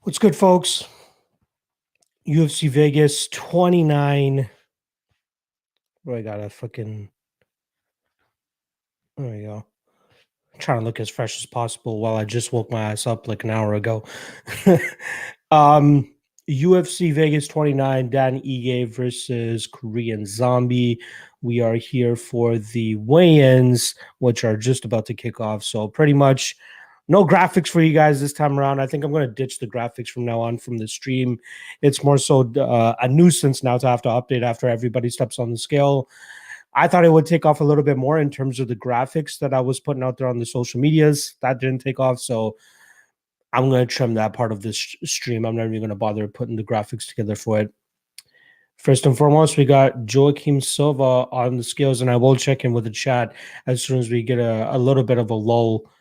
What's good, folks? UFC Vegas 29. Where I got a fucking. There we go. I'm trying to look as fresh as possible while I just woke my ass up like an hour ago. um, UFC Vegas 29, Dan Ige versus Korean Zombie. We are here for the weigh-ins, which are just about to kick off. So pretty much no graphics for you guys this time around. I think I'm going to ditch the graphics from now on from the stream. It's more so a nuisance now to have to update after everybody steps on the scale. I thought it would take off a little bit more in terms of the graphics that I was putting out there on the social medias. That didn't take off. So I'm going to trim that part of this stream. I'm not even going to bother putting the graphics together for it. First and foremost, we got Joaquim Silva on the scales, and I will check in with the chat as soon as we get a little bit of a lull.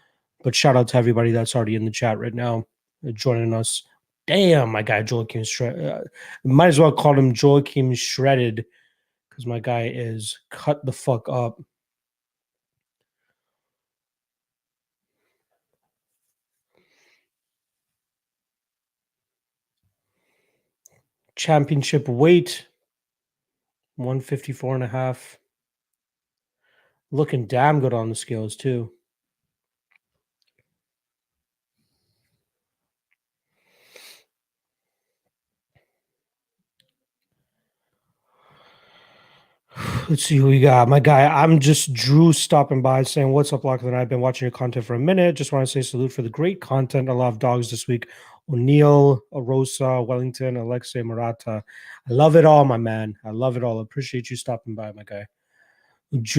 But shout out to everybody that's already in the chat right now, joining us. Damn, my guy Joaquim might as well call him Joaquim Shredded because my guy is cut the fuck up. Championship weight, 154.5. Looking damn good on the scales, too. Let's see who we got. My guy, I'm just Drew stopping by saying, what's up, Lachlan? I've been watching your content for a minute. Just want to say salute for the great content. A lot of dogs this week. O'Neill, Arosa, Wellington, Alexei, Murata. I love it all, my man. I love it all. Appreciate you stopping by, my guy.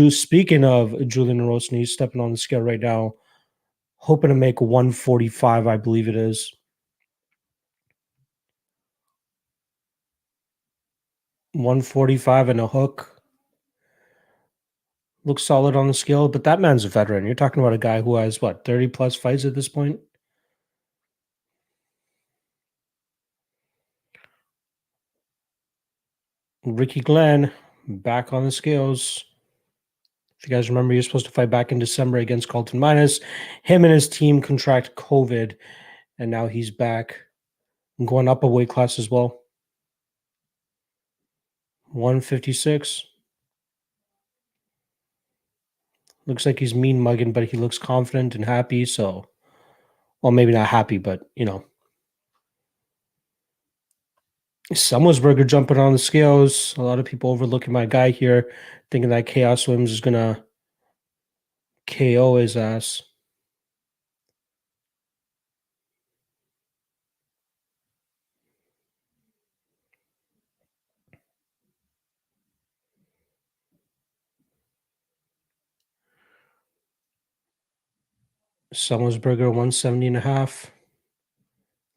Speaking of Julian Arosny, he's stepping on the scale right now. Hoping to make 145, I believe it is. 145 and a hook. Looks solid on the scale, but that man's a veteran. You're talking about a guy who has, what, 30 plus fights at this point? Ricky Glenn back on the scales. If you guys remember, you're supposed to fight back in December against Carlton Minus. Him and his team contract COVID, and now he's back and going up a weight class as well. 156. Looks like he's mean mugging, but he looks confident and happy. So, well, maybe not happy, but you know. Summersberger jumping on the scales. A lot of people overlooking my guy here, thinking that Chaos Swims is gonna KO his ass. Summersberger 170.5.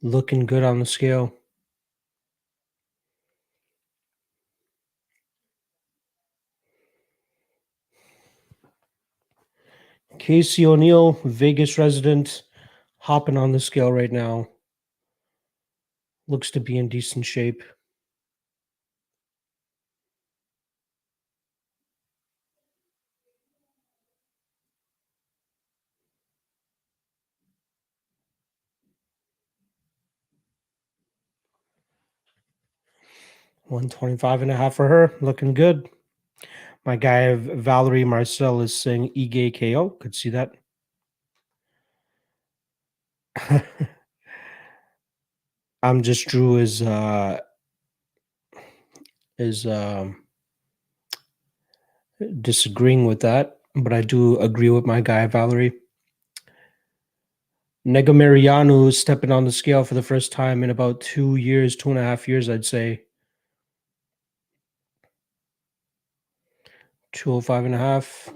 Looking good on the scale. Casey O'Neill, Vegas resident, hopping on the scale right now. Looks to be in decent shape. $125.5 for her. Looking good. My guy Valerie Marcel is saying Ige KO. Could see that. I'm just Drew is disagreeing with that, but I do agree with my guy Valerie. Negomarianu is stepping on the scale for the first time in about 2 years, 2.5 years, I'd say. 205.5.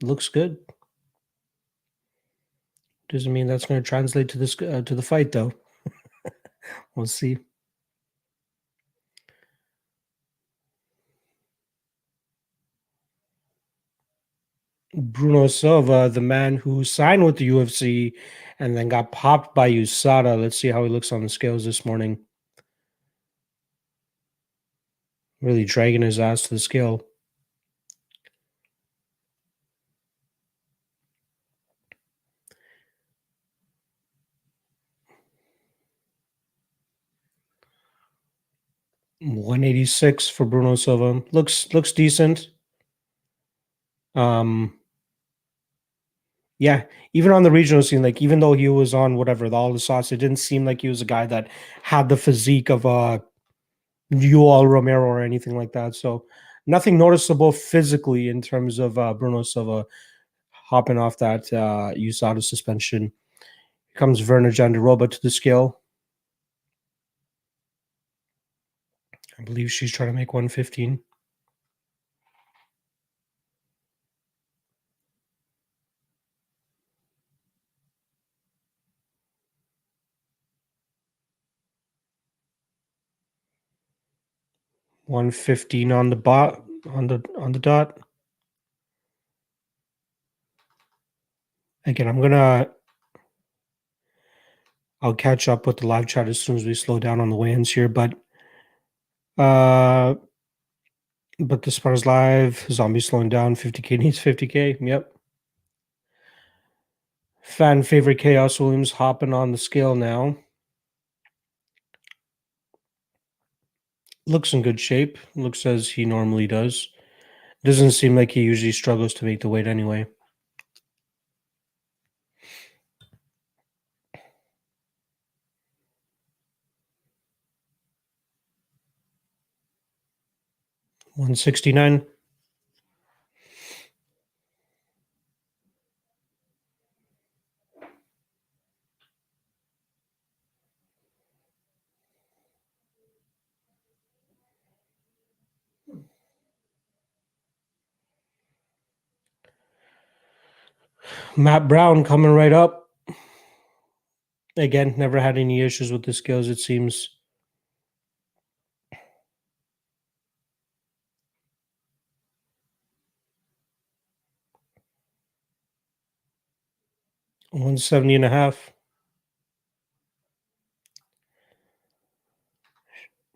Looks good. Doesn't mean that's going to translate to this to the fight, though. We'll see. Bruno Silva, the man who signed with the UFC and then got popped by USADA. Let's see how he looks on the scales this morning. Really dragging his ass to the scale. 186 for Bruno Silva. Looks decent. Yeah, even on the regional scene, like even though he was on whatever all the sauce, it didn't seem like he was a guy that had the physique of Yoel Romero or anything like that. So nothing noticeable physically in terms of Bruno Silva hopping off that USADA suspension. Here comes Verna Jandiroba to the scale. I believe she's trying to make 115. $115 on the on the dot. Again, I'll catch up with the live chat as soon as we slow down on the weigh-ins here, but the Spartans live, zombie slowing down, 50K needs 50K. Yep. Fan favorite Chaos Williams hopping on the scale now. Looks in good shape. Looks as he normally does. Doesn't seem like he usually struggles to make the weight anyway. $169. Matt Brown coming right up. Again, never had any issues with the scales, it seems. $170.5.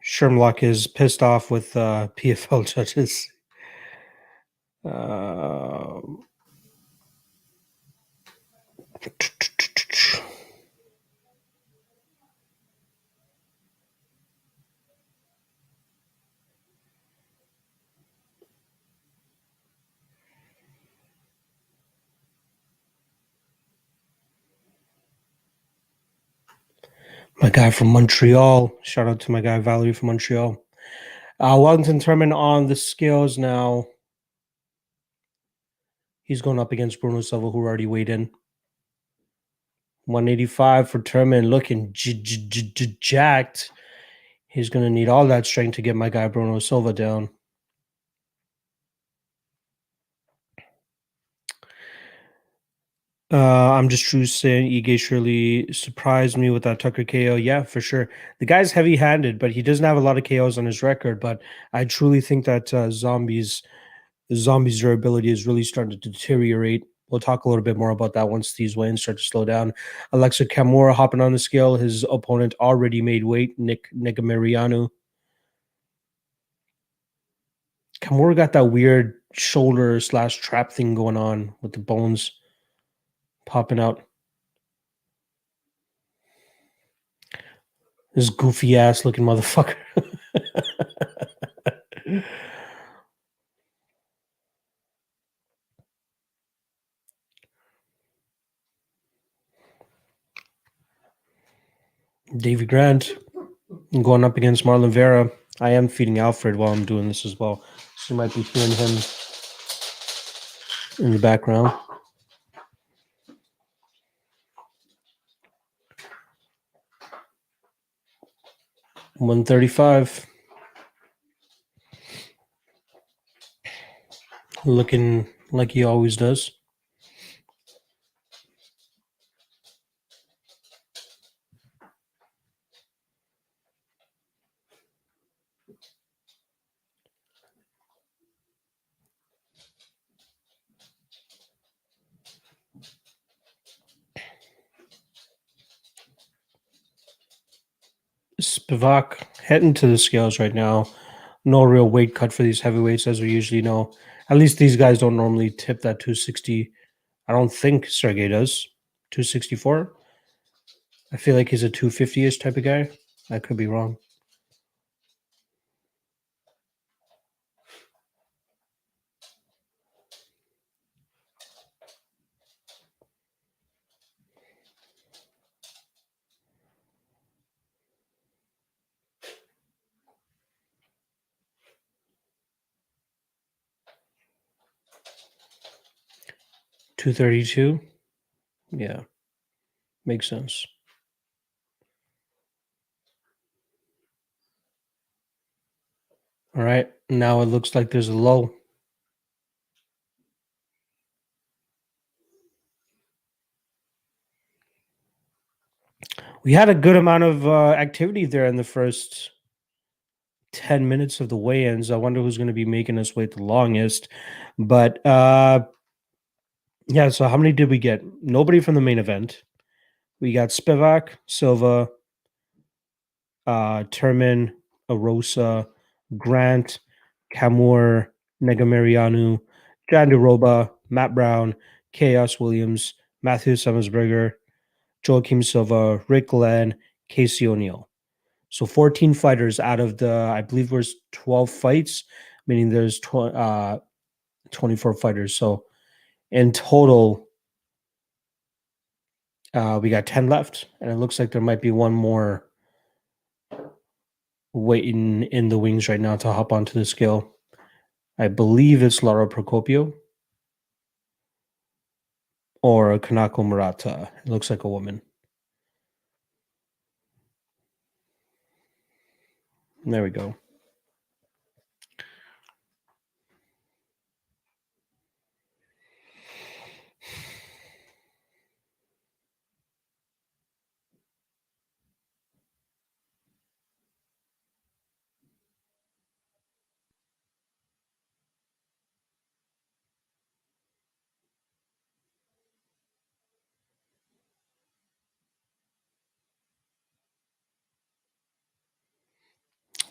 Shermlock is pissed off with PFL judges. My guy from Montreal. Shout out to my guy Valerie from Montreal. Wellington Turman on the scales now. He's going up against Bruno Silva, who already weighed in. 185 for Turman, looking jacked. He's going to need all that strength to get my guy Bruno Silva down. I'm just true saying Ige surely surprised me with that Tucker KO. Yeah, for sure. The guy's heavy-handed, but he doesn't have a lot of KOs on his record. But I truly think that Zombie's durability is really starting to deteriorate. We'll talk a little bit more about that once these weigh-ins start to slow down. Alexa Kamura hopping on the scale. His opponent already made weight, Nick Negamirianu. Kamura got that weird shoulder / trap thing going on with the bones popping out. This goofy ass looking motherfucker. Davy Grant going up against Marlon Vera. I am feeding Alfred while I'm doing this as well. So you might be hearing him in the background. $135. Looking like he always does. Spivak heading to the scales right now. No real weight cut for these heavyweights, as we usually know. At least these guys don't normally tip that 260. I don't think Sergey does. 264. I feel like he's a 250-ish type of guy. I could be wrong. 232. Yeah, makes sense. All right. Now it looks like there's a low. We had a good amount of activity there in the first 10 minutes of the weigh-ins. I wonder who's going to be making us wait the longest. But yeah, so how many did we get? Nobody from the main event. We got Spivak, Silva, Termin, Arosa, Grant, Kamur, Negamarianu, Jandiroba, Matt Brown, Chaos Williams, Matthew Summers-Berger, Joaquim Silva, Rick Glenn, Casey O'Neill. So 14 fighters out of the, I believe, there's 12 fights, meaning there's 24 fighters. So in total, we got 10 left, and it looks like there might be one more waiting in the wings right now to hop onto the scale. I believe it's Laura Procopio or Kanako Murata. It looks like a woman. There we go.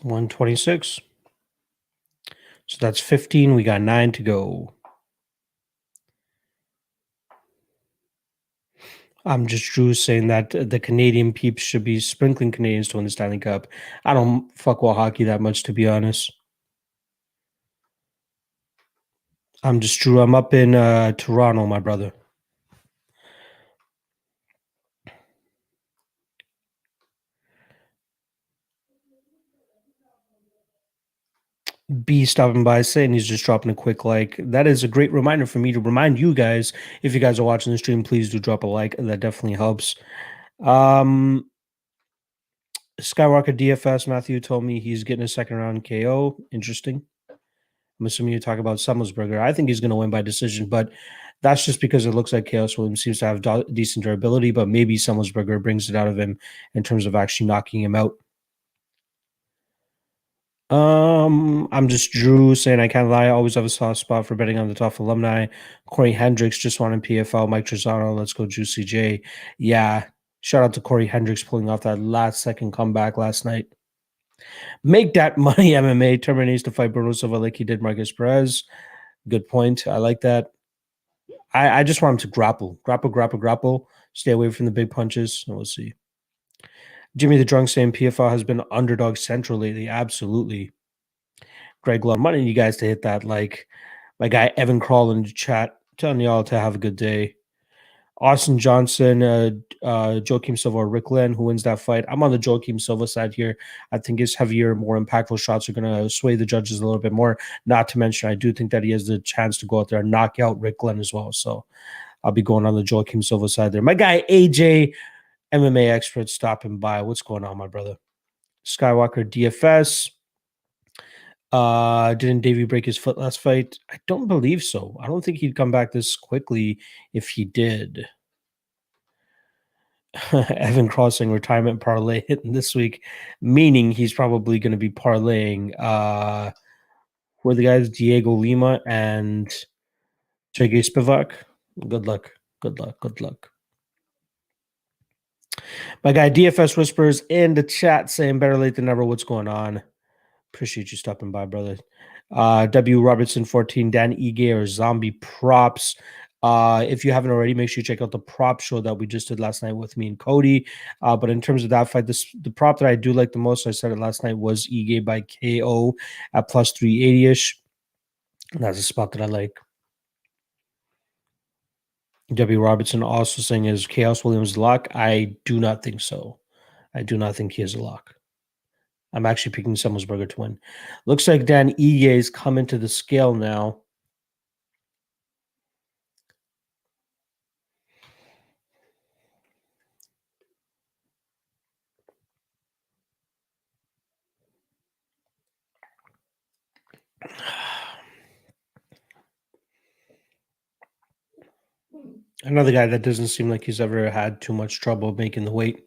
$126. So that's 15. We got 9 to go. I'm just Drew saying that the Canadian peeps should be sprinkling Canadians to win the Stanley Cup. I don't fuck with hockey that much, to be honest. I'm just Drew. I'm up in Toronto, my brother. B stopping by saying he's just dropping a quick like. That is a great reminder for me to remind you guys. If you guys are watching the stream, please do drop a like. That definitely helps. Skywalker DFS Matthew told me he's getting a second round KO. Interesting. I'm assuming you talk about Summelsberger. I think he's going to win by decision, but that's just because it looks like Chaos Williams seems to have decent durability, but maybe Summelsberger brings it out of him in terms of actually knocking him out. I'm just Drew saying I can't lie. I always have a soft spot for betting on the top alumni. Corey Hendricks just won in PFL. Mike Trezano, let's go Juicy J. Yeah, shout out to Corey Hendricks pulling off that last second comeback last night. Make that money, MMA. Turner needs to fight Bruno Silva like he did Marcus Perez. Good point. I like that. I just want him to grapple. Stay away from the big punches. We'll see. Jimmy the Drunk saying PFL has been underdog central lately. Absolutely. Greg Love, wanting you guys to hit that like. My guy Evan Crawl in the chat, telling y'all to have a good day. Austin Johnson, Joaquim Silva, or Rick Lynn, who wins that fight. I'm on the Joaquim Silva side here. I think his heavier, more impactful shots are going to sway the judges a little bit more. Not to mention, I do think that he has the chance to go out there and knock out Rick Glenn as well. So I'll be going on the Joaquim Silva side there. My guy AJ, MMA expert, stopping by. What's going on, my brother? Skywalker DFS. Didn't Davey break his foot last fight? I don't believe so. I don't think he'd come back this quickly if he did. Evan Crossing retirement parlay hitting this week, meaning he's probably going to be parlaying who are the guys? Diego Lima and Sergey Spivak. Good luck. Good luck. Good luck. My guy DFS Whispers in the chat saying better late than never. What's going on? Appreciate you stopping by, brother. W. Robertson 14, Dan Ige or Zombie Props. If you haven't already, make sure you check out the prop show that we just did last night with me and Cody. But in terms of that fight, the prop that I do like the most, I said it last night, was Ige by KO at plus 380-ish. That's a spot that I like. W. Robertson also saying is Chaos Williams lock. I do not think so. I do not think he is a lock. I'm actually picking Summelsberger to win. Looks like Dan Ige is coming to the scale now. Another guy that doesn't seem like he's ever had too much trouble making the weight.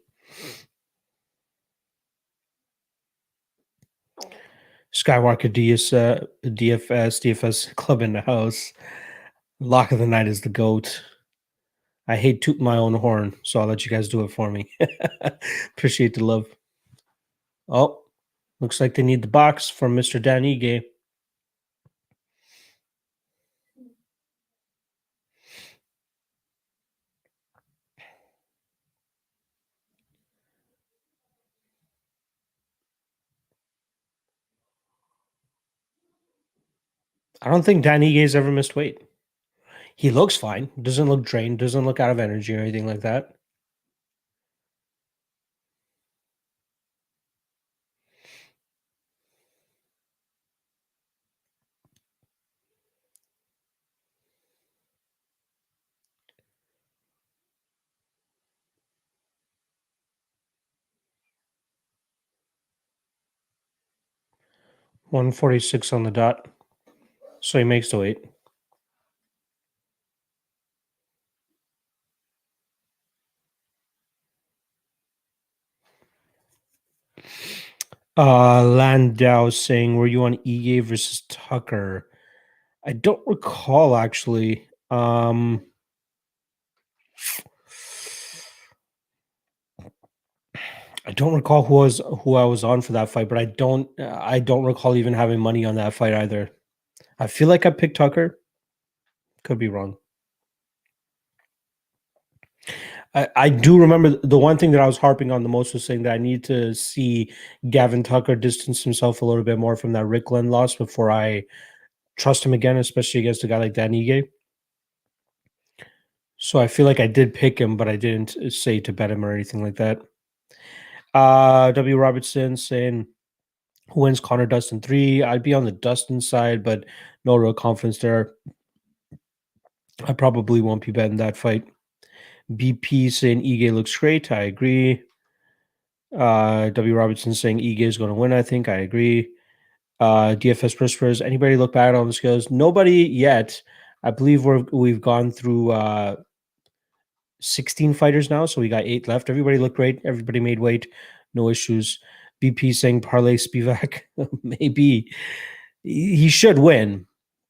Skywalker DFS club in the house. Lock of the night is the GOAT. I hate tooting my own horn, so I'll let you guys do it for me. Appreciate the love. Oh, looks like they need the box from Mr. Dan Ige. I don't think Dan Ige's ever missed weight. He looks fine. Doesn't look drained. Doesn't look out of energy or anything like that. $146 on the dot. So he makes the weight. Landau saying, were you on Ige versus Tucker? I don't recall actually. I don't recall who I was on for that fight, but I don't recall even having money on that fight either. I feel like I picked Tucker. Could be wrong. I do remember the one thing that I was harping on the most was saying that I need to see Gavin Tucker distance himself a little bit more from that Rick Glenn loss before I trust him again, especially against a guy like Dan Ige. So I feel like I did pick him, but I didn't say to bet him or anything like that. W. Robertson saying, who wins Connor Dustin 3? I'd be on the Dustin side, but no real confidence there. I probably won't be betting that fight. BP saying Ige looks great. I agree. W. Robertson saying Ige is going to win. I think I agree. DFS Whispers. Anybody look bad on the scales? Nobody yet. I believe we've gone through 16 fighters now, so we got 8 left. Everybody looked great. Everybody made weight. No issues. BP saying Parlay Spivak. Maybe he should win,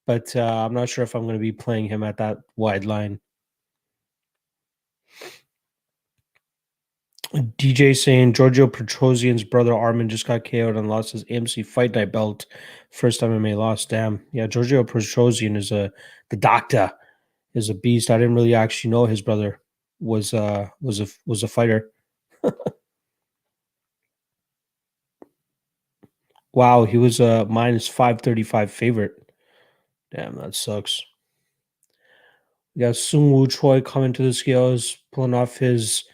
but I'm not sure if I'm going to be playing him at that wide line. DJ saying Giorgio Petrosian's brother Armin just got KO'd and lost his AMC Fight Night belt. First time MMA loss. Damn. Yeah, Giorgio Petrosian is the doctor, is a beast. I didn't really actually know his brother was a fighter. Wow, he was a minus 535 favorite. Damn, that sucks. We got Sung Woo Choi coming to the scales, pulling off his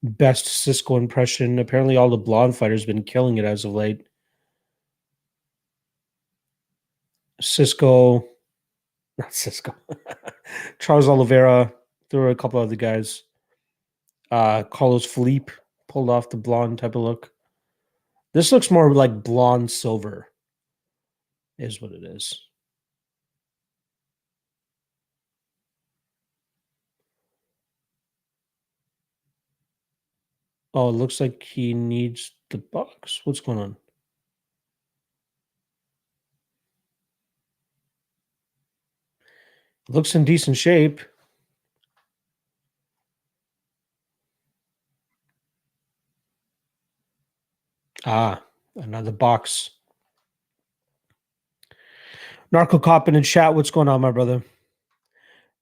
best Cisco impression. Apparently, all the blonde fighters been killing it as of late. Cisco, not Cisco. Charles Oliveira. There were a couple other guys. Carlos Felipe pulled off the blonde type of look. This looks more like blonde silver, is what it is. Oh, it looks like he needs the box. What's going on? Looks in decent shape. Another box. Narco Cop in the chat. What's going on, my brother?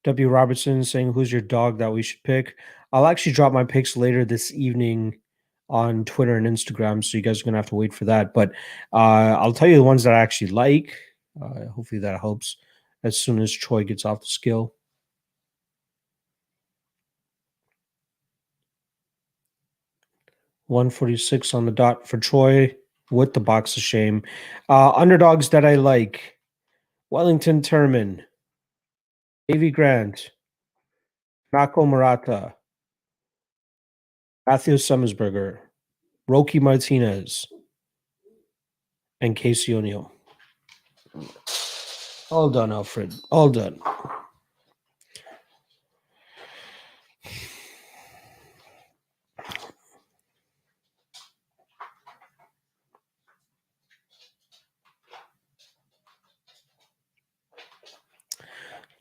W. Robertson saying, who's your dog that we should pick? I'll actually drop my picks later this evening on Twitter and Instagram, so you guys are going to have to wait for that. But I'll tell you the ones that I actually like. Hopefully that helps as soon as Troy gets off the scale. $146 on the dot for Troy with the box of shame. Underdogs that I like. Wellington Turman, Davy Grant, Mako Murata, Matthew Summersberger, Roky Martinez, and Casey O'Neill. All done, Alfred. All done.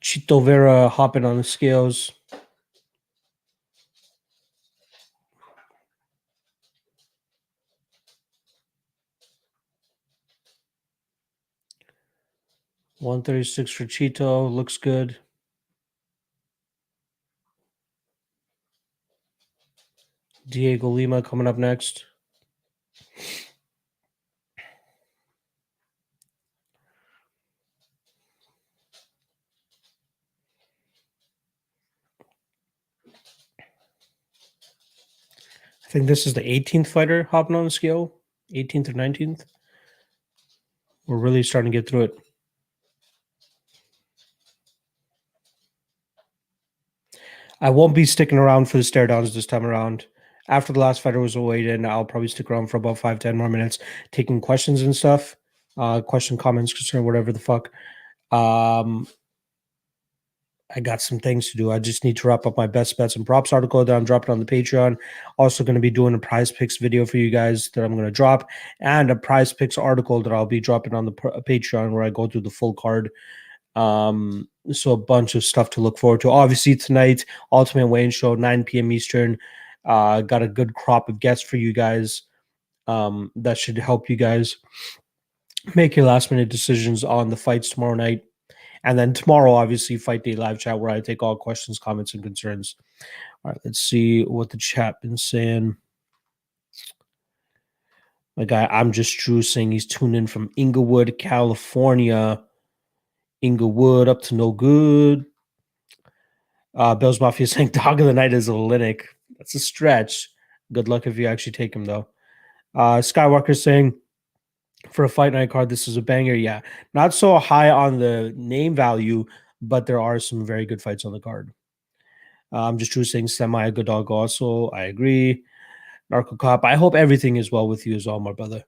Chito Vera hopping on the scales. $136 for Chito. Looks good. Diego Lima coming up next. I think this is the 18th fighter hopping on the scale. 18th or 19th. We're really starting to get through it. I won't be sticking around for the stare downs this time around. After the last fighter was weighed in, I'll probably stick around for about 5-10 more minutes, taking questions and stuff. Question, comments, concern, whatever the fuck. I got some things to do. I just need to wrap up my best bets and props article that I'm dropping on the Patreon. Also going to be doing a prize picks video for you guys that I'm going to drop, and a prize picks article that I'll be dropping on the Patreon where I go through the full card. So a bunch of stuff to look forward to. Obviously tonight, Ultimate Wayne Show, 9 p.m. Eastern. Got a good crop of guests for you guys. That should help you guys make your last minute decisions on the fights tomorrow night. And then tomorrow, obviously, Fight Day live chat where I take all questions, comments, and concerns. All right, let's see what the chat been saying. My guy, I'm just Drew, saying he's tuned in from Inglewood, California. Inglewood up to no good. Bills Mafia saying dog of the night is a Linux. That's a stretch. Good luck if you actually take him, though. Skywalker saying, for a fight night card, this is a banger. Yeah, not so high on the name value, but there are some very good fights on the card. I'm just Drew saying semi a good dog also. I agree. Narco Cop, I hope everything is well with you as well, my brother.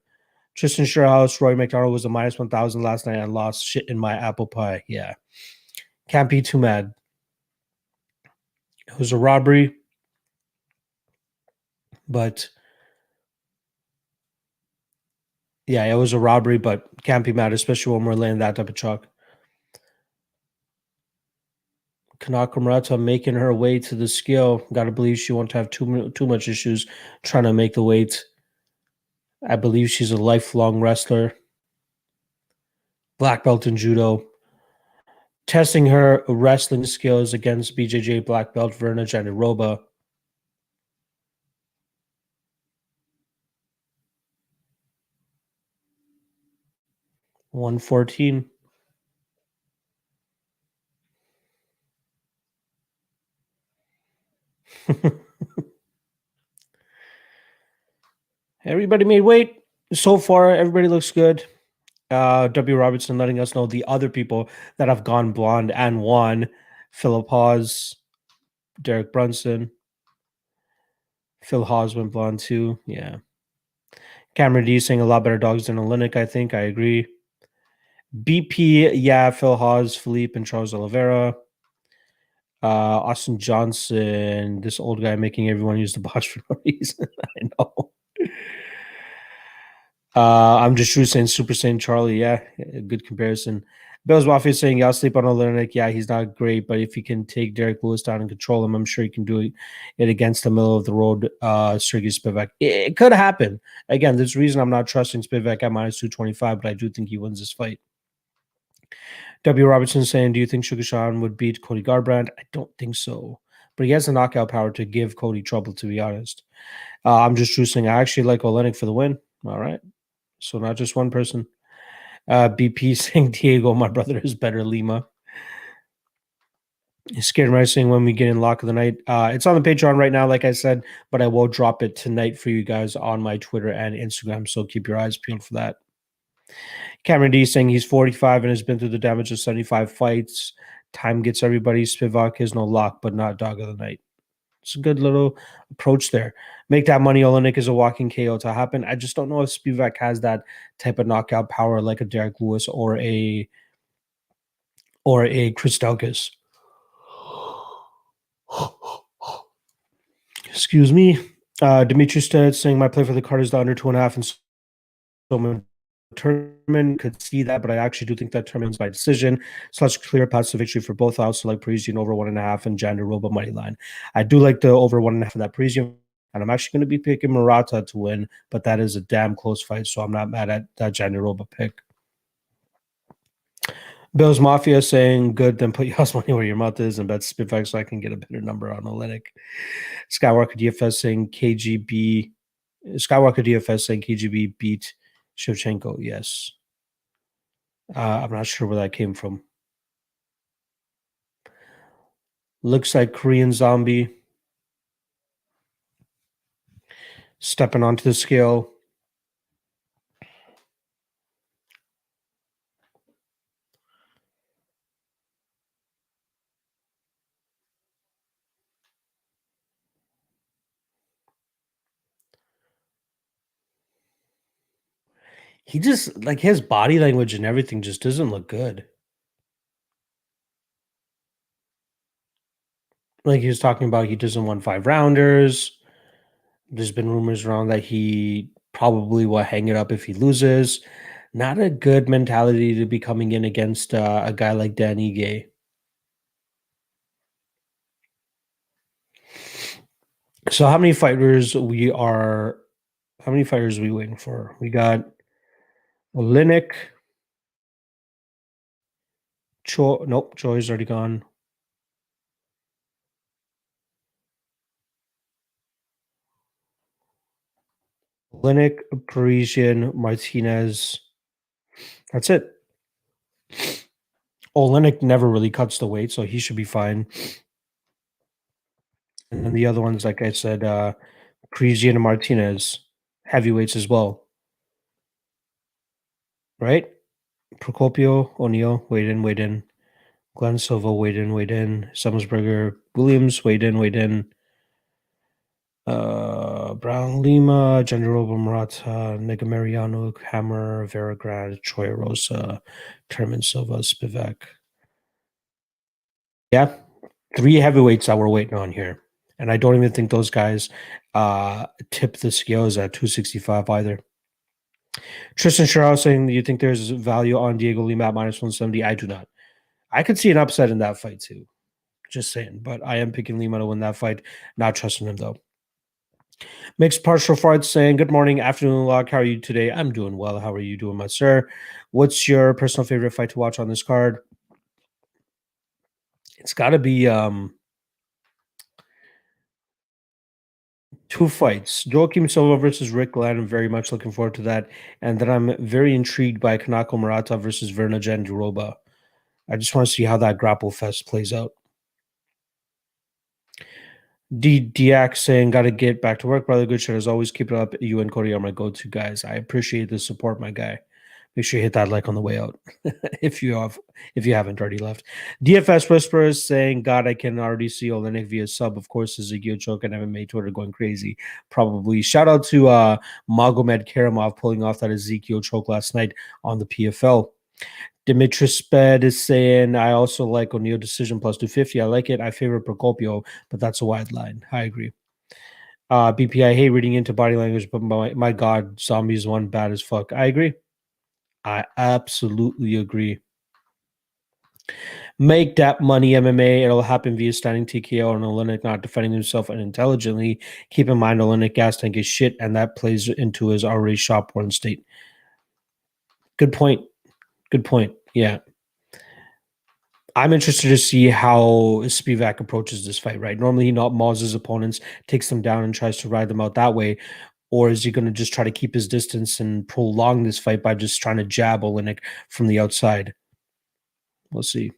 Tristan Sherhouse, Roy McDonald was a minus 1,000 last night and lost shit in my apple pie. Yeah. Can't be too mad. It was a robbery, but yeah, it was a robbery, but can't be mad, especially when we're laying that type of chalk. Kanaka Murata making her way to the scale. Got to believe she won't have too much issues trying to make the weight. I believe she's a lifelong wrestler. Black belt in judo. Testing her wrestling skills against BJJ black belt Verna Janiroba. $114. Everybody made weight. So far, everybody looks good. W. Robertson letting us know the other people that have gone blonde and won. Philip Hawes, Derek Brunson. Phil Hawes went blonde too. Yeah. Cameron D saying a lot better dogs than Olenek, I think. I agree. BP, yeah, Phil Hawes, Philippe, and Charles Oliveira. Austin Johnson, this old guy making everyone use the box for no reason. I know. I'm just Drew saying Super Saiyan Charlie. Yeah, good comparison. Bills Mafia saying, y'all sleep on Olenek. Yeah, he's not great, but if he can take Derek Lewis down and control him, I'm sure he can do it against the middle of the road Sergey Spivak. It could happen. Again, there's a reason I'm not trusting Spivak at minus 225, but I do think he wins this fight. W. Robertson saying, do you think Sugar Sean would beat Cody Garbrandt? I don't think so. But he has the knockout power to give Cody trouble, to be honest. I'm just choosing. I actually like Olenek for the win. All right. So not just one person. BP saying, Diego, my brother is better, Lima. Scared Racing when we get in lock of the night. It's on the Patreon right now, like I said, but I will drop it tonight for you guys on my Twitter and Instagram. So keep your eyes peeled for that. Cameron D saying he's 45 and has been through the damage of 75 fights. Time gets everybody. Spivak is no lock, but not dog of the night. It's a good little approach there. Make that money. Olenek is a walking KO to happen. I just don't know if Spivak has that type of knockout power like a Derek Lewis or a Chris Daukaus. Excuse me. Dimitri Stead saying my play for the card is the under 2.5, and so Turman could see that, but I actually do think that Turman's by decision. Such clear paths to victory for both outs, so like Parisian over 1.5 and Jandiroba money line. I do like the over 1.5 of that Parisian, and I'm actually going to be picking Murata to win, but that is a damn close fight, so I'm not mad at that Jandiroba pick. Bill's Mafia saying, good, then put your house money where your mouth is and bet Spivak so I can get a better number on Olenek. Skywalker DFS saying KGB beat Shevchenko. Yes. I'm not sure where that came from. Looks like Korean Zombie stepping onto the scale. He just, like, his body language and everything just doesn't look good. Like, he was talking about he doesn't want 5-rounders. There's been rumors around that he probably will hang it up if he loses. Not a good mentality to be coming in against a guy like Dan Ige. So how many fighters are we waiting for? We got Olenek. Nope, Joy's already gone. Olenek, Parisian, Martinez. That's it. Olenek never really cuts the weight, so he should be fine. And then the other ones, like I said, Parisian and Martinez, heavyweights as well. Right? Procopio, O'Neill, weighed in. Glenn Silva, weighed in. Summelsberger, Williams, weighed in. Brown Lima, Jandiroba Murata, Negamariano, Hammer, Veragrad, Troy Rosa, Turman Silva, Spivak. Yeah, 3 heavyweights that we're waiting on here. And I don't even think those guys tip the scales at 265 either. Tristan Sherrill saying, do you think there's value on Diego Lima at minus 170? I do not. I could see an upset in that fight too. Just saying. But I am picking Lima to win that fight. Not trusting him though. Mixed partial fights saying, good morning, afternoon, log. How are you today? I'm doing well. How are you doing, my sir? What's your personal favorite fight to watch on this card? It's got to be 2 fights. Joaquim Silva versus Rick Glenn. I'm very much looking forward to that. And then I'm very intrigued by Kanako Murata versus Verna Jandiroba. I just want to see how that grapple fest plays out. Diak saying, got to get back to work, brother. Good shit as always. Keep it up. You and Cody are my go-to guys. I appreciate the support, my guy. Make sure you hit that like on the way out if you haven't already left. DFS Whisperers saying, God, I can already see Olenek via sub. Of course, Ezekiel Choke and MMA Twitter going crazy. Probably. Shout out to Magomed Karamov pulling off that Ezekiel Choke last night on the PFL. Dimitri Sped is saying, I also like O'Neill decision plus 250. I like it. I favor Procopio, but that's a wide line. I agree. BPI, hey, reading into body language, but my God, Zombies one bad as fuck. I agree. I absolutely agree. Make that money, MMA. It'll happen via standing TKO and Olenek not defending himself unintelligently. Keep in mind, Olenek gas tank is shit, and that plays into his already shop-worn state. Good point. Good point. Yeah. I'm interested to see how Spivak approaches this fight, right? Normally, he not mauls his opponents, takes them down, and tries to ride them out that way. Or is he going to just try to keep his distance and prolong this fight by just trying to jab Olenek from the outside? We'll see.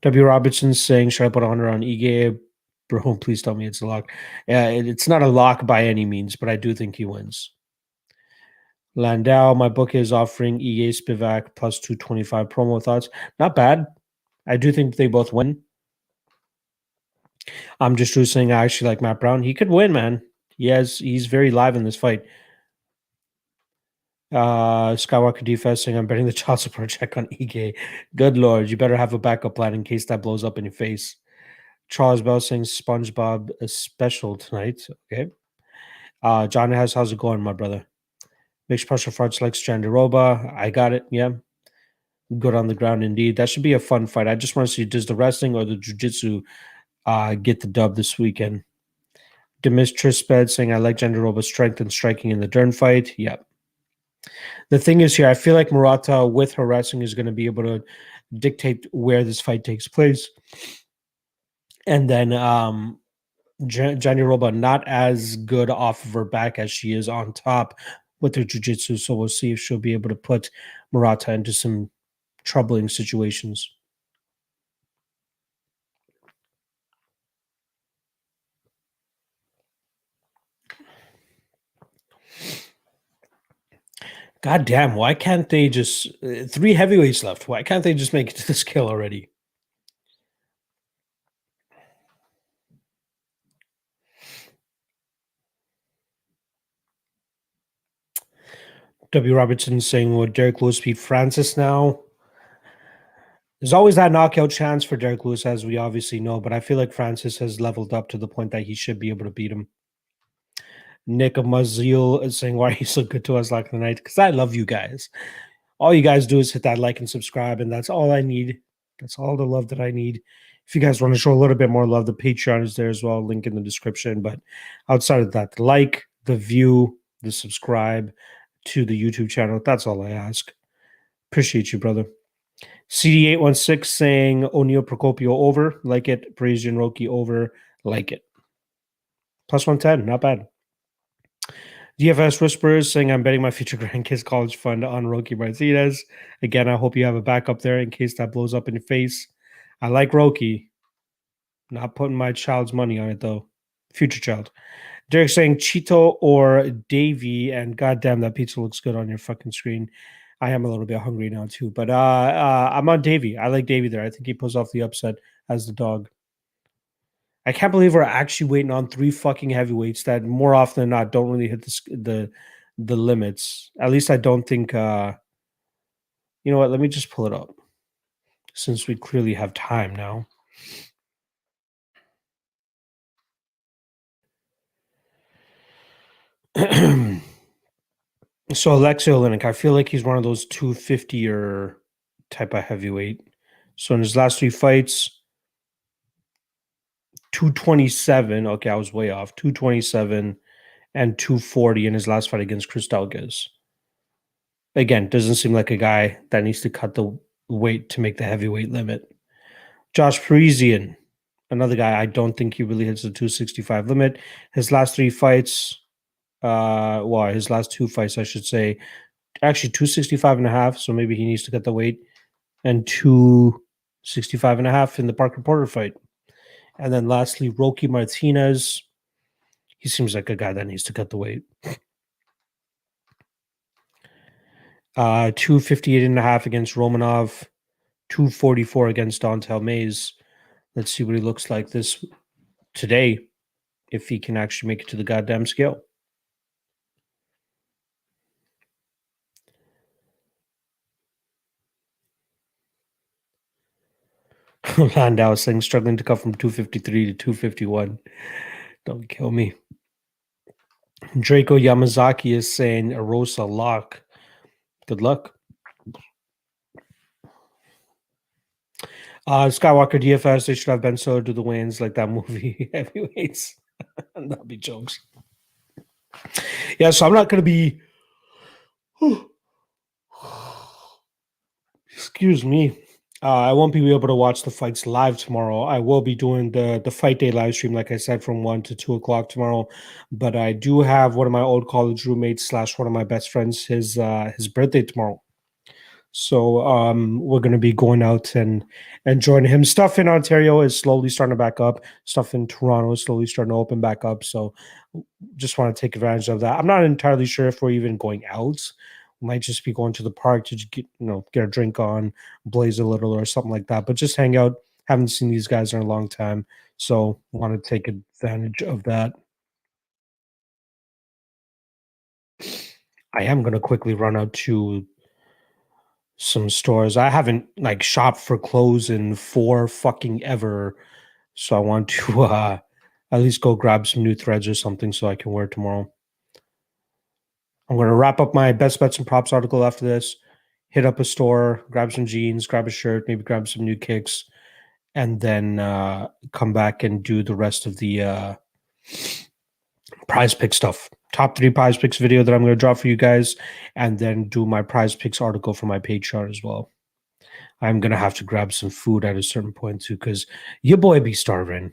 W. Robertson's saying, should I put 100 on Ige? Bro, please tell me it's a lock. It's not a lock by any means, but I do think he wins. Landau, my book is offering Ige Spivak plus 225 promo thoughts. Not bad. I do think they both win. I'm just saying I actually like Matt Brown. He could win, man. He's very live in this fight. Skywalker DFS saying I'm betting the child support check on Ige. Good lord, you better have a backup plan in case that blows up in your face. Charles Bell saying SpongeBob is special tonight. Okay. John has how's it going, my brother? Mixed partial front likes Jandiroba. I got it. Yeah. Good on the ground indeed. That should be a fun fight. I just want to see does the wrestling or the jiu-jitsu get the dub this weekend. Demis Trisped saying I like Jandiroba's strength and striking in the Dern fight. Yeah. The thing is here, I feel like Murata with her wrestling is going to be able to dictate where this fight takes place. And then Jandiroba not as good off of her back as she is on top with her jiu-jitsu. So we'll see if she'll be able to put Murata into some troubling situations. God damn, why can't they just 3 heavyweights left? Why can't they just make it to the scale already? W. Robertson saying, will Derek Lewis beat Francis now? There's always that knockout chance for Derek Lewis, as we obviously know, but I feel like Francis has leveled up to the point that he should be able to beat him. Nick Mazil is saying, why are you so good to us like the night? Because I love you guys. All you guys do is hit that like and subscribe, and that's all I need. That's all the love that I need. If you guys want to show a little bit more love, the Patreon is there as well, link in the description. But outside of that, the like, the view, the subscribe to the YouTube channel. That's all I ask. Appreciate you, brother. CD816 saying O'Neal Procopio over, like it. Parisian Roki over, like it. Plus 110, not bad. DFS Whispers saying I'm betting my future grandkids college fund on Roki Martinez. Again, I hope you have a backup there in case that blows up in your face. I like Roki. Not putting my child's money on it though. Future child. Derek saying Cheeto or Davy, and goddamn that pizza looks good on your fucking screen. I am a little bit hungry now too, but I'm on Davy. I like Davy there. I think he pulls off the upset as the dog. I can't believe we're actually waiting on 3 fucking heavyweights that more often than not don't really hit the limits. At least I don't think. You know what? Let me just pull it up since we clearly have time now. So Alexei Olenek, I feel like he's one of those 250-er type of heavyweight. So in his last 3 fights, 227. Okay, I was way off. 227 and 240 in his last fight against Chris Delgez. Again, doesn't seem like a guy that needs to cut the weight to make the heavyweight limit. Josh Parisian, another guy I don't think he really hits the 265 limit. His last 3 fights, his last 2 fights, I should say, actually 265 and a half, so maybe he needs to cut the weight, and 265 and a half in the Parker Porter fight. And then lastly, Roki Martinez. He seems like a guy that needs to cut the weight. 258 and a half against Romanov, 244 against Dontel Mays. Let's see what he looks like this today, if he can actually make it to the goddamn scale. Landau saying struggling to cut from 253 to 251. Don't kill me. Draco Yamazaki is saying Arosa lock. Good luck. Skywalker DFS, they should have Ben Solo do the wins like that movie Heavyweights. That'll be jokes. Yeah, so I'm not going to be. Excuse me. I won't be able to watch the fights live tomorrow. I will be doing the fight day live stream, like I said, from 1 to 2 o'clock tomorrow. But I do have one of my old college roommates / one of my best friends, his birthday tomorrow. So we're going to be going out and joining him. Stuff in Ontario is slowly starting to back up. Stuff in Toronto is slowly starting to open back up. So just want to take advantage of that. I'm not entirely sure if we're even going out. We might just be going to the park to get a drink on, blaze a little or something like that. But just hang out. Haven't seen these guys in a long time. So want to take advantage of that. I am going to quickly run out to some stores. I haven't like shopped for clothes in for fucking ever. So I want to at least go grab some new threads or something so I can wear tomorrow. I'm going to wrap up my best bets and props article after this, hit up a store, grab some jeans, grab a shirt, maybe grab some new kicks, and then come back and do the rest of the prize pick stuff. Top 3 prize picks video that I'm going to drop for you guys, and then do my prize picks article for my Patreon as well. I'm going to have to grab some food at a certain point too, because your boy be starving.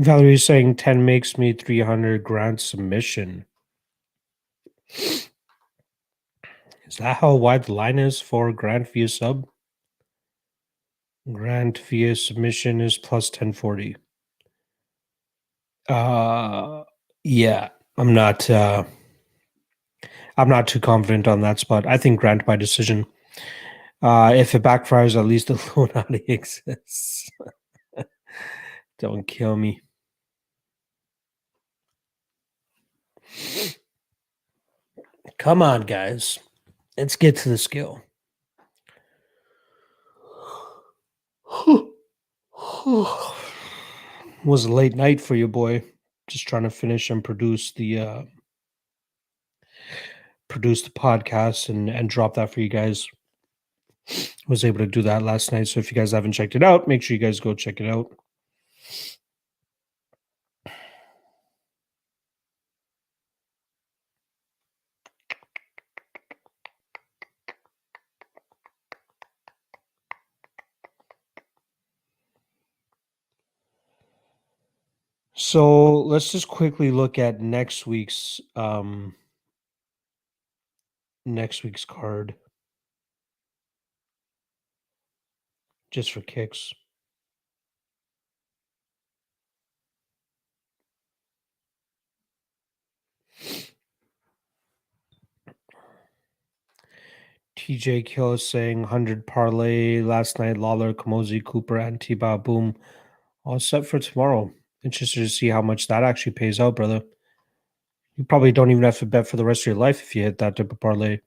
Valerie's saying 10 makes me 300 grand submission. Is that how wide the line is for grand via sub? Grand via submission is plus 1040. Yeah, I'm not too confident on that spot. I think grant by decision. If it backfires, at least the Illuminati exists. Don't kill me. Come on, guys. Let's get to the skill. Was a late night for you, boy. Just trying to finish and produce the podcast and drop that for you guys. Was able to do that last night. So if you guys haven't checked it out, make sure you guys go check it out. So let's just quickly look at next week's card. Just for kicks. TJ Kill is saying 100 parlay last night. Lawler, Kamosi, Cooper, and T-Bow. Boom. All set for tomorrow. Interested to see how much that actually pays out, brother. You probably don't even have to bet for the rest of your life if you hit that type of parlay.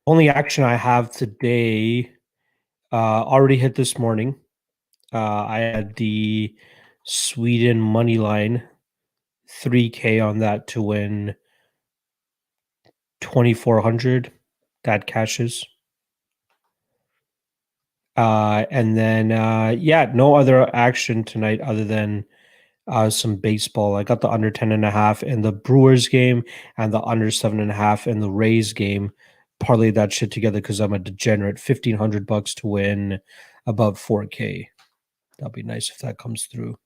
Only action I have today already hit this morning. I had the Sweden money line, 3K on that to win 2,400. That cashes. And then, no other action tonight other than some baseball. I got the under 10.5 in the Brewers game and the under 7.5 in the Rays game. Parlay that shit together because I'm a degenerate. $1,500 to win above 4K. That'll be nice if that comes through.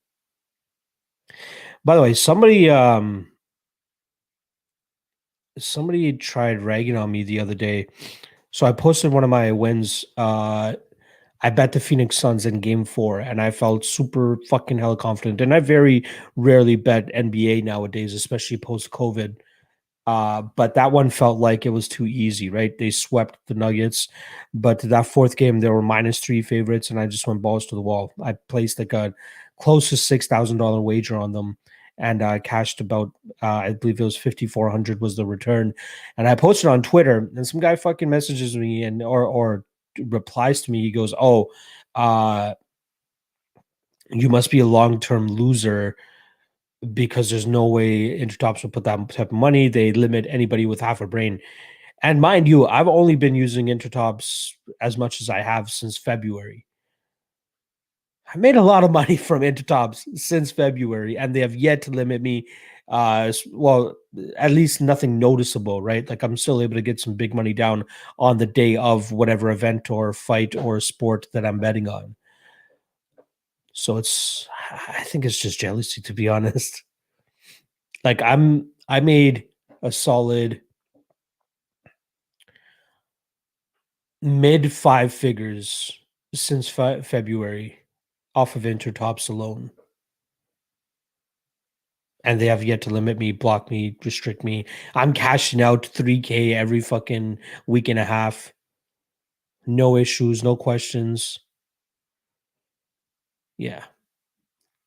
By the way, somebody tried ragging on me the other day. So I posted one of my wins. I bet the Phoenix Suns in game 4, and I felt super fucking hell confident. And I very rarely bet NBA nowadays, especially post-COVID. But that one felt like it was too easy, right? They swept the Nuggets. But that 4th game, they were -3 favorites, and I just went balls to the wall. I placed like a close to $6,000 wager on them, and cashed about, I believe it was 5,400 was the return. And I posted on Twitter, and some guy fucking messages me and or replies to me. He goes, "Oh, you must be a long-term loser because there's no way Intertops will put that type of money. They limit anybody with half a brain." And mind you, I've only been using Intertops as much as I have since February. I made a lot of money from Intertops since February, and they have yet to limit me. Well, at least nothing noticeable, right? Like I'm still able to get some big money down on the day of whatever event or fight or sport that I'm betting on. So I think it's just jealousy, to be honest. Like I made a solid mid five figures since February off of Intertops alone. And they have yet to limit me, block me, restrict me. I'm cashing out 3K every fucking week and a half. No issues, no questions. Yeah.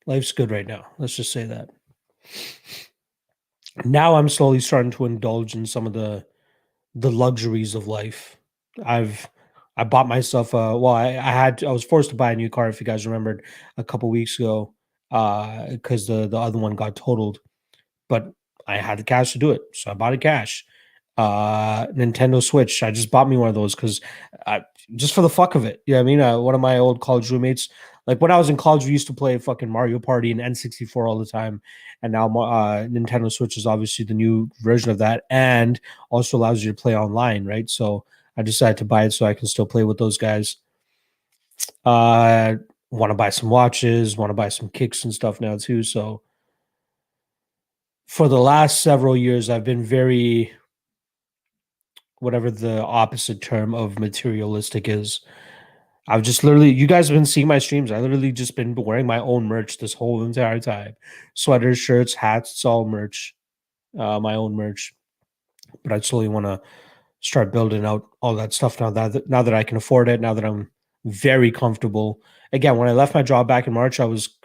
Life's good right now. Let's just say that. Now I'm slowly starting to indulge in some of the luxuries of life. I've I bought myself a well, I was forced to buy a new car if you guys remembered a couple weeks ago because the other one got totaled. But I had the cash to do it, so I bought it cash. Nintendo Switch. I just bought me one of those because just for the fuck of it. You know what I mean? One of my old college roommates, like when I was in college, we used to play fucking Mario Party and N64 all the time. And now Nintendo Switch is obviously the new version of that and also allows you to play online, right? So I decided to buy it so I can still play with those guys. Uh, want to buy some watches, want to buy some kicks and stuff now too. So for the last several years, I've been very, whatever the opposite term of materialistic is. I've just literally, you guys have been seeing my streams. I literally just been wearing my own merch this whole entire time. Sweaters, shirts, hats, it's all merch, my own merch. But I slowly want to start building out all that stuff now that I can afford it, now that I'm very comfortable. Again, when I left my job back in March, I was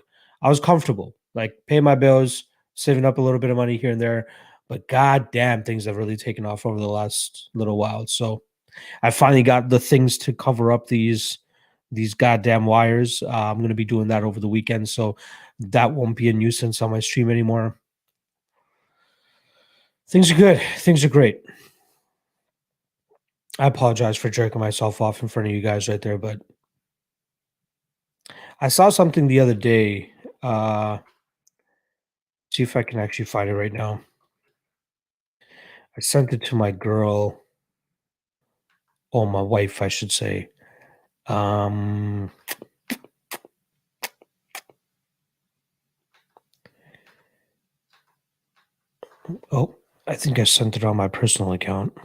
comfortable, like paying my bills, saving up a little bit of money here and there. But god damn, things have really taken off over the last little while. So I finally got the things to cover up these goddamn wires. I'm going to be doing that over the weekend, so that won't be a nuisance on my stream anymore. Things are good. Things are great. I apologize for jerking myself off in front of you guys right there, but I saw something the other day. See if I can actually find it right now. I sent it to my girl. Oh, my wife, I should say. Um, oh, I think I sent it on my personal account.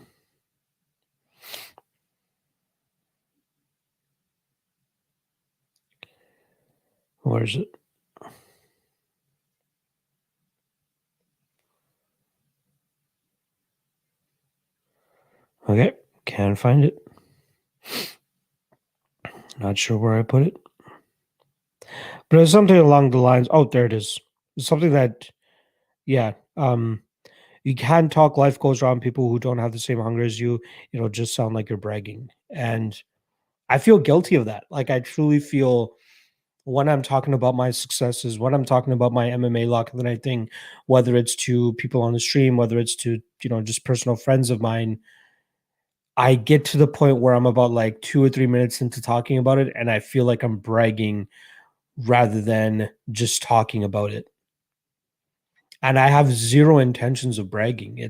Where is it? Okay, can't find it. Not sure where I put it. But it's something along the lines. Oh, there it is. It's something that, yeah. You can talk life goals around people who don't have the same hunger as you. It'll just sound like you're bragging. And I feel guilty of that. Like I truly feel when I'm talking about my successes, when I'm talking about my MMA lock of the night thing, whether it's to people on the stream, whether it's to, just personal friends of mine, I get to the point where I'm about like 2 or 3 minutes into talking about it, and I feel like I'm bragging rather than just talking about it. And I have zero intentions of bragging.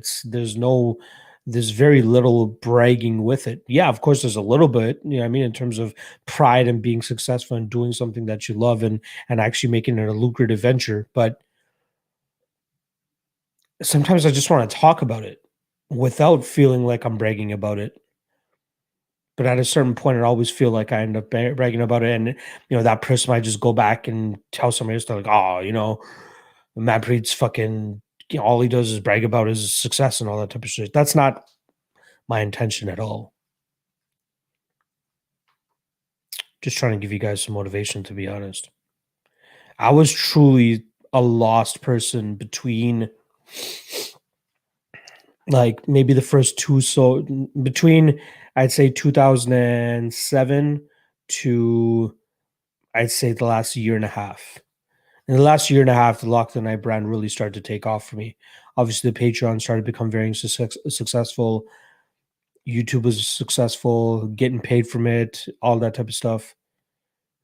There's very little bragging with it. Yeah, of course, there's a little bit, I mean, in terms of pride and being successful and doing something that you love and actually making it a lucrative venture. But sometimes I just want to talk about it without feeling like I'm bragging about it. But at a certain point, I always feel like I end up bragging about it, and that person might just go back and tell somebody else, they're like, "Oh, Manpreet's fucking, all he does is brag about his success and all that type of shit." That's not my intention at all. Just trying to give you guys some motivation, to be honest. I was truly a lost person between like maybe the first two. So between, I'd say 2007 to, I'd say, the last year and a half. In the last year and a half, the Lock of the Night brand really started to take off for me. Obviously, the Patreon started to become very successful. YouTube was successful, getting paid from it, all that type of stuff.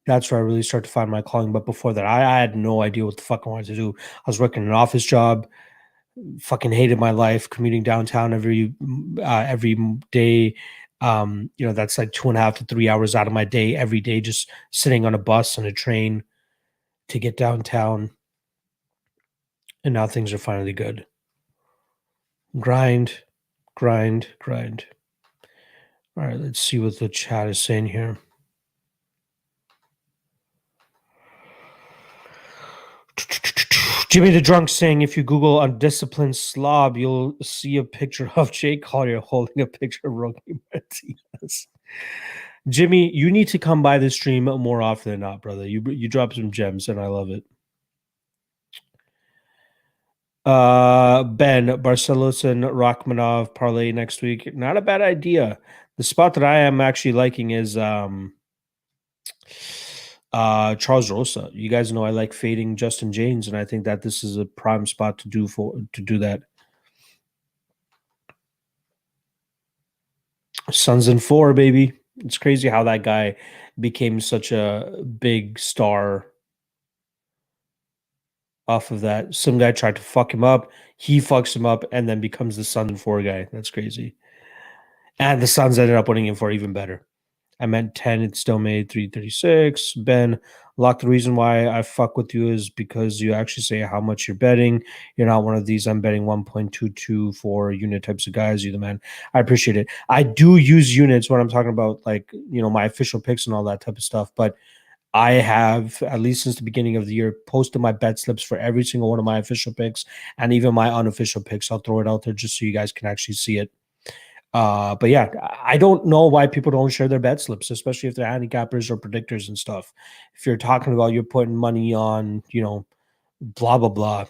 That's where I really start to find my calling. But before that, I had no idea what the fuck I wanted to do. I was working an office job, fucking hated my life, commuting downtown every day. That's like 2.5 to 3 hours out of my day every day, just sitting on a bus and a train to get downtown. And now things are finally good. Grind, grind, grind. All right, let's see what the chat is saying here. Jimmy the Drunk saying, if you Google undisciplined slob, you'll see a picture of Jay Collier holding a picture of Rocky Martinez. Jimmy, you need to come by the stream more often than not, brother. You drop some gems, and I love it. Ben, Barcelos and Rachmanov parlay next week. Not a bad idea. The spot that I am actually liking is Charles Rosa. You guys know I like fading Justin James, and I think that this is a prime spot to do that. Suns in 4, baby. It's crazy how that guy became such a big star off of that. Some guy tried to fuck him up. He fucks him up and then becomes the Suns in 4 guy. That's crazy. And the Suns ended up winning in 4 even better. I meant 10. It still made 336. Ben, Lock, the reason why I fuck with you is because you actually say how much you're betting. You're not one of these I'm betting 1.22 for unit types of guys. You're the man. I appreciate it. I do use units when I'm talking about my official picks and all that type of stuff. But I have, at least since the beginning of the year, posted my bet slips for every single one of my official picks and even my unofficial picks. I'll throw it out there just so you guys can actually see it. But yeah, I don't know why people don't share their bet slips, especially if they're handicappers or predictors and stuff. If you're talking about you're putting money on, blah, blah, blah,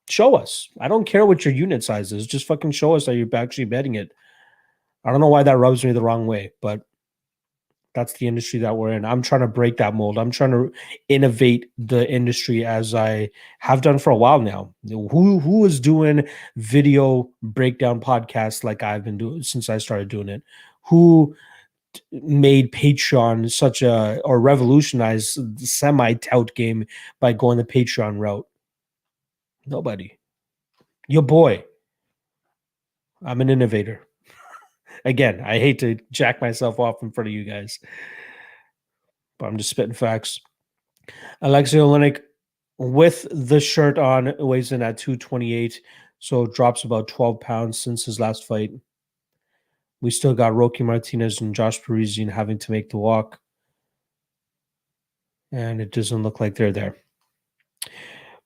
show us. I don't care what your unit size is. Just fucking show us that you're actually betting it. I don't know why that rubs me the wrong way, but that's the industry that we're in. I'm trying to break that mold. I'm trying to innovate the industry as I have done for a while now. Who is doing video breakdown podcasts like I've been doing since I started doing it? Who made Patreon or revolutionized the semi-tout game by going the Patreon route? Nobody. Your boy. I'm an innovator. Again, I hate to jack myself off in front of you guys, but I'm just spitting facts. Alexei Olenek with the shirt on weighs in at 228, so drops about 12 pounds since his last fight. We still got Rocky Martinez and Josh Parisian having to make the walk, and it doesn't look like they're there.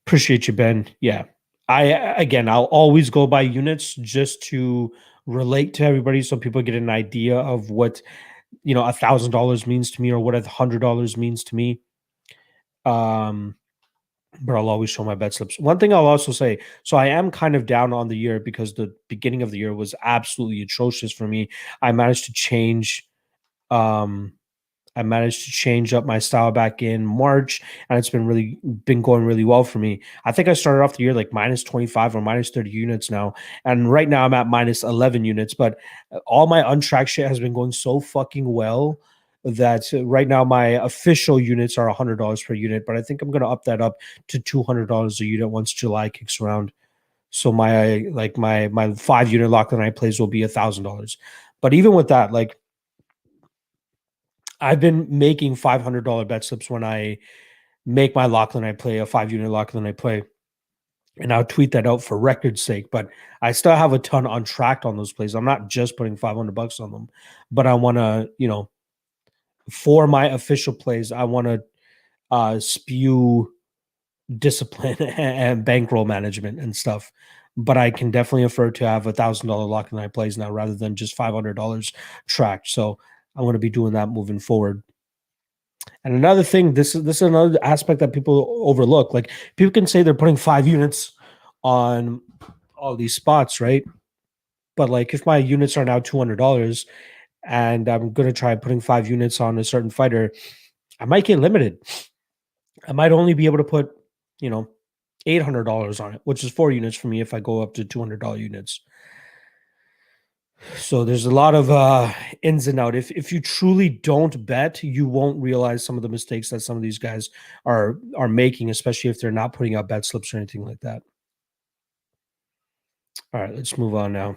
Appreciate you, Ben. Yeah. I'll always go by units just to relate to everybody so people get an idea of what $1,000 means to me or what $100 means to me. But I'll always show my bet slips. One thing I'll also say, so I am kind of down on the year because the beginning of the year was absolutely atrocious for me. I managed to change up my style back in March, and it's been going really well for me. I think I started off the year like minus 25 or minus 30 units now, and right now I'm at minus 11 units. But all my untracked shit has been going so fucking well that right now my official units are $100 per unit. But I think I'm gonna up that up to $200 a unit once July kicks around. So my 5-unit lock the night plays will be $1,000. But even with that, I've been making $500 bet slips when I make my lock the night play, a 5-unit lock the night play. And I'll tweet that out for record's sake, but I still have a ton untracked on those plays. I'm not just putting $500 on them, but I want to, for my official plays, I want to spew discipline and bankroll management and stuff. But I can definitely afford to have $1,000 lock the night plays now rather than just $500 tracked. So I'm going to be doing that moving forward. And another thing, this is another aspect that people overlook. Like people can say they're putting 5 units on all these spots, right? But like if my units are now $200 and I'm going to try putting 5 units on a certain fighter, I might get limited. I might only be able to put, $800 on it, which is 4 units for me if I go up to $200 units. So there's a lot of ins and out. If you truly don't bet, you won't realize some of the mistakes that some of these guys are making, especially if they're not putting out bet slips or anything like that. All right, let's move on now.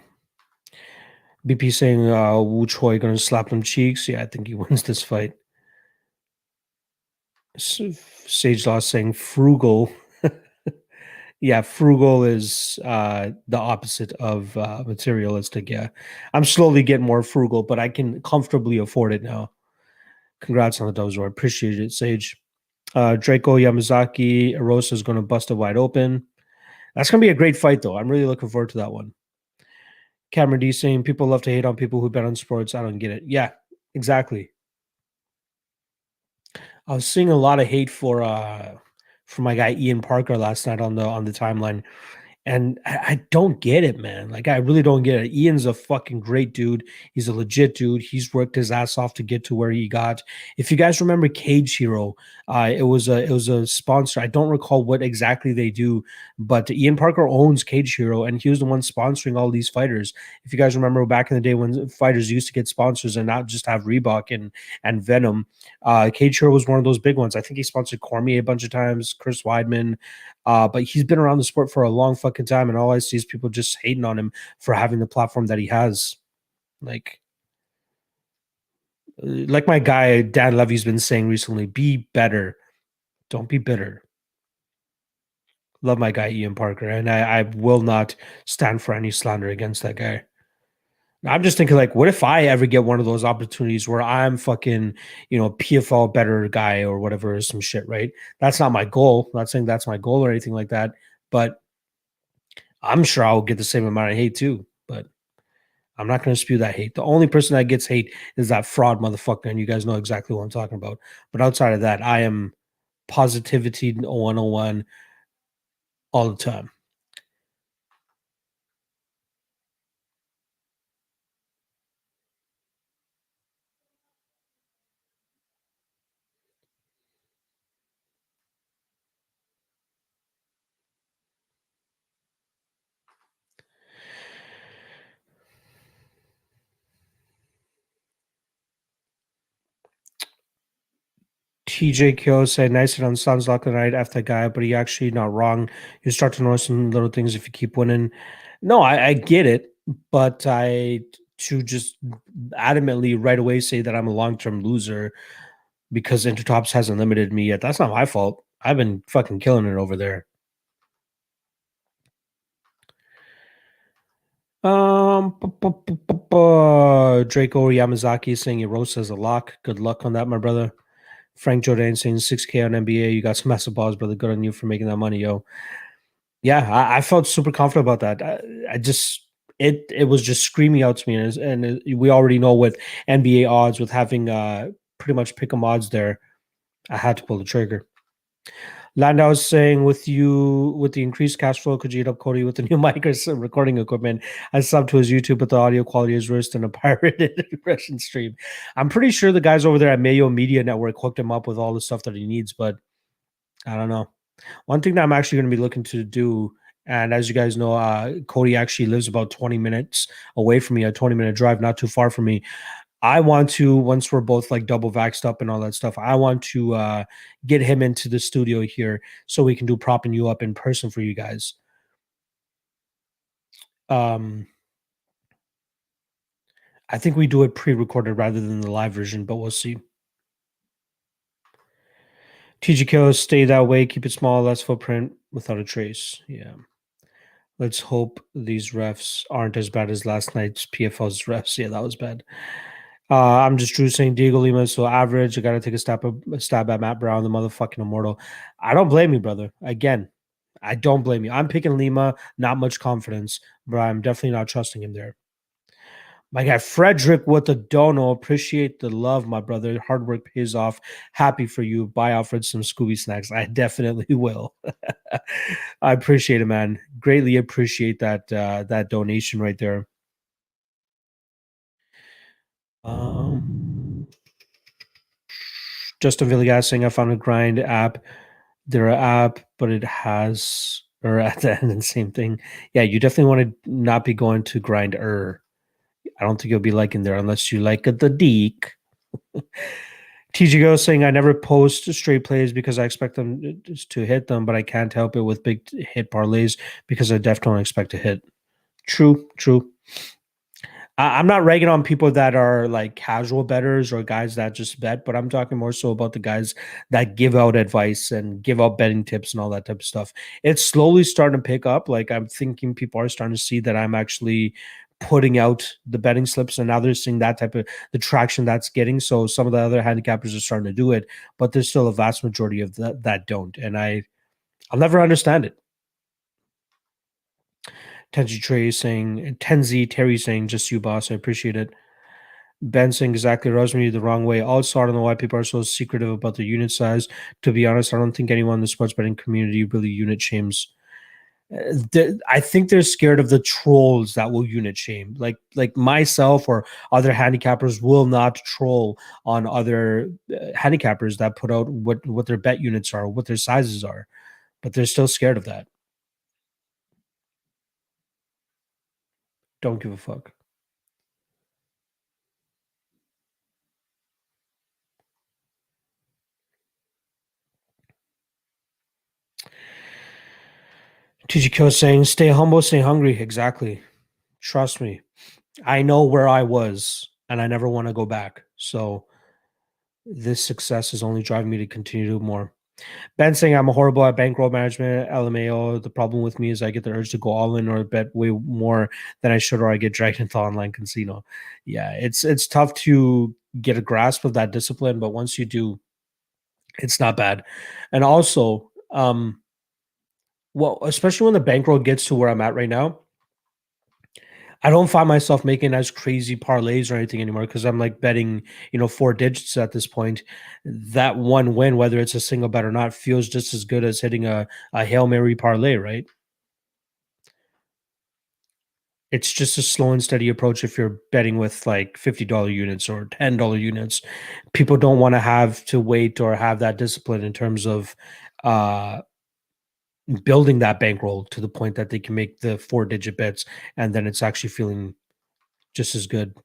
BP saying Wu Choi gonna slap them cheeks. Yeah, I think he wins this fight. Sage Law saying frugal. Yeah, frugal is the opposite of materialistic. Yeah, I'm slowly getting more frugal, but I can comfortably afford it now. Congrats on the Dozor. Appreciate it, Sage. Draco Yamazaki Erosa is going to bust it wide open. That's going to be a great fight, though. I'm really looking forward to that one. Cameron D saying people love to hate on people who bet on sports. I don't get it. Yeah, exactly. I was seeing a lot of hate for my guy Ian Parker last night on the timeline. And I don't get it, man. Like, I really don't get it. Ian's a fucking great dude. He's a legit dude. He's worked his ass off to get to where he got. If you guys remember Cage Hero, it was a sponsor. I don't recall what exactly they do, but Ian Parker owns Cage Hero, and he was the one sponsoring all these fighters. If you guys remember back in the day when fighters used to get sponsors and not just have Reebok and Venom, Cage Hero was one of those big ones. I think he sponsored Cormier a bunch of times, Chris Weidman. But he's been around the sport for a long fucking time, and all I see is people just hating on him for having the platform that he has. Like, like my guy Dan Levy's been saying recently, be better. Don't be bitter. Love my guy Ian Parker, and I will not stand for any slander against that guy. I'm just thinking, like, what if I ever get one of those opportunities where I'm fucking, PFL better guy or whatever, some shit, right? That's not my goal. I'm not saying that's my goal or anything like that, but I'm sure I'll get the same amount of hate too, but I'm not going to spew that hate. The only person that gets hate is that fraud motherfucker, and you guys know exactly what I'm talking about. But outside of that, I am positivity 101 all the time. TJ Kyo said, nice it on sounds like the night after that guy, but he actually not wrong. You start to notice some little things if you keep winning. No, I get it, but I to just adamantly right away say that I'm a long term loser because Intertops hasn't limited me yet. That's not my fault. I've been fucking killing it over there. Draco Yamazaki saying Erosa is a lock. Good luck on that, my brother. Frank Jordan saying 6K on NBA. You got some massive balls, brother. Good on you for making that money, yo. Yeah, I felt super confident about that. I just it was just screaming out to me, we already know with NBA odds with having pretty much pick 'em odds there. I had to pull the trigger. Landau is saying, with the increased cash flow, could you hit up Cody with the new mic or some recording equipment? I subbed to his YouTube, but the audio quality is worse than a pirated Russian stream. I'm pretty sure the guys over there at Mayo Media Network hooked him up with all the stuff that he needs, but I don't know. One thing that I'm actually going to be looking to do, and as you guys know, Cody actually lives about 20 minutes away from me, a 20-minute drive, not too far from me. I want to, once we're both like double vaxxed up and all that stuff, I want to get him into the studio here so we can do propping you up in person for you guys. Um, I think we do it pre-recorded rather than the live version, but we'll see. TGKO, stay that way, keep it small, less footprint, without a trace. Yeah. Let's hope these refs aren't as bad as last night's PFL's refs. Yeah, that was bad. I'm just Drew saying Diego Lima is so average. I got to take a stab at Matt Brown, the motherfucking immortal. I don't blame you, brother. Again, I don't blame you. I'm picking Lima, not much confidence, but I'm definitely not trusting him there. My guy Frederick with the dono. Appreciate the love, my brother. Hard work pays off. Happy for you. Buy Alfred some Scooby snacks. I definitely will. I appreciate it, man. Greatly appreciate that donation right there. Justin Villegas saying I found a grind app. They're an app, but it has or at the end the same thing. Yeah, you definitely want to not be going to grinder. I don't think you'll be liking there unless you like the deek. TGO saying I never post straight plays because I expect them to hit them, but I can't help it with big hit parlays because I definitely don't expect to hit. True, true. I'm not ragging on people that are like casual bettors or guys that just bet, but I'm talking more so about the guys that give out advice and give out betting tips and all that type of stuff. It's slowly starting to pick up. Like I'm thinking people are starting to see that I'm actually putting out the betting slips, and now they're seeing that type of the traction that's getting. So some of the other handicappers are starting to do it, but there's still a vast majority of that don't, and I'll never understand it. Tenzi Terry saying, just you, boss. I appreciate it. Ben saying exactly rubs me the wrong way. Also, I don't know why people are so secretive about their unit size. To be honest, I don't think anyone in the sports betting community really unit shames. I think they're scared of the trolls that will unit shame. Like myself or other handicappers will not troll on other handicappers that put out what their bet units are, what their sizes are, but they're still scared of that. Don't give a fuck. TGK is saying, stay humble, stay hungry. Exactly. Trust me. I know where I was and I never want to go back. So this success is only driving me to continue to do more. Ben saying I'm horrible at bankroll management, LMAO. The problem with me is I get the urge to go all in or bet way more than I should, or I get dragged into online casino. Yeah, it's tough to get a grasp of that discipline, but once you do, it's not bad. And also, well, especially when the bankroll gets to where I'm at right now, I don't find myself making as crazy parlays or anything anymore because I'm like betting, 4 digits at this point. That one win, whether it's a single bet or not, feels just as good as hitting a Hail Mary parlay, right? It's just a slow and steady approach if you're betting with like $50 units or $10 units. People don't want to have to wait or have that discipline in terms of uh building that bankroll to the point that they can make the 4 digit bets and then it's actually feeling just as good.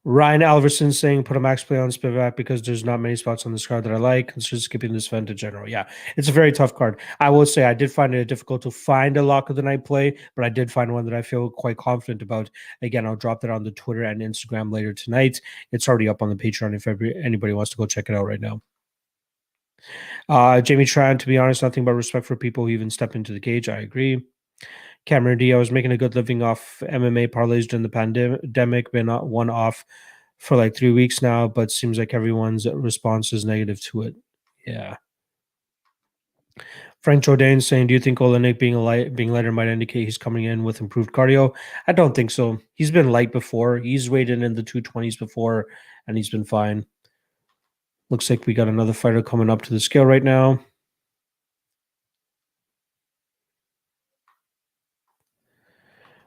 Ryan Alverson saying put a max play on Spivak because there's not many spots on this card that I like. Consider skipping this event in general. Yeah, it's a very tough card. I will say I did find it difficult to find a lock of the night play, but I did find one that I feel quite confident about. Again, I'll drop that on the Twitter and Instagram later tonight. It's already up on the Patreon if anybody wants to go check it out right now. Jamie Tran, to be honest, nothing but respect for people who even step into the cage. I agree. Cameron D, I was making a good living off MMA parlays during the pandemic, been one off for like 3 weeks now, but seems like everyone's response is negative to it. Yeah. Frank Jourdain saying, do you think Olenek being lighter might indicate he's coming in with improved cardio? I don't think so. He's been light before. He's weighed in the 220s before, and he's been fine. Looks like we got another fighter coming up to the scale right now.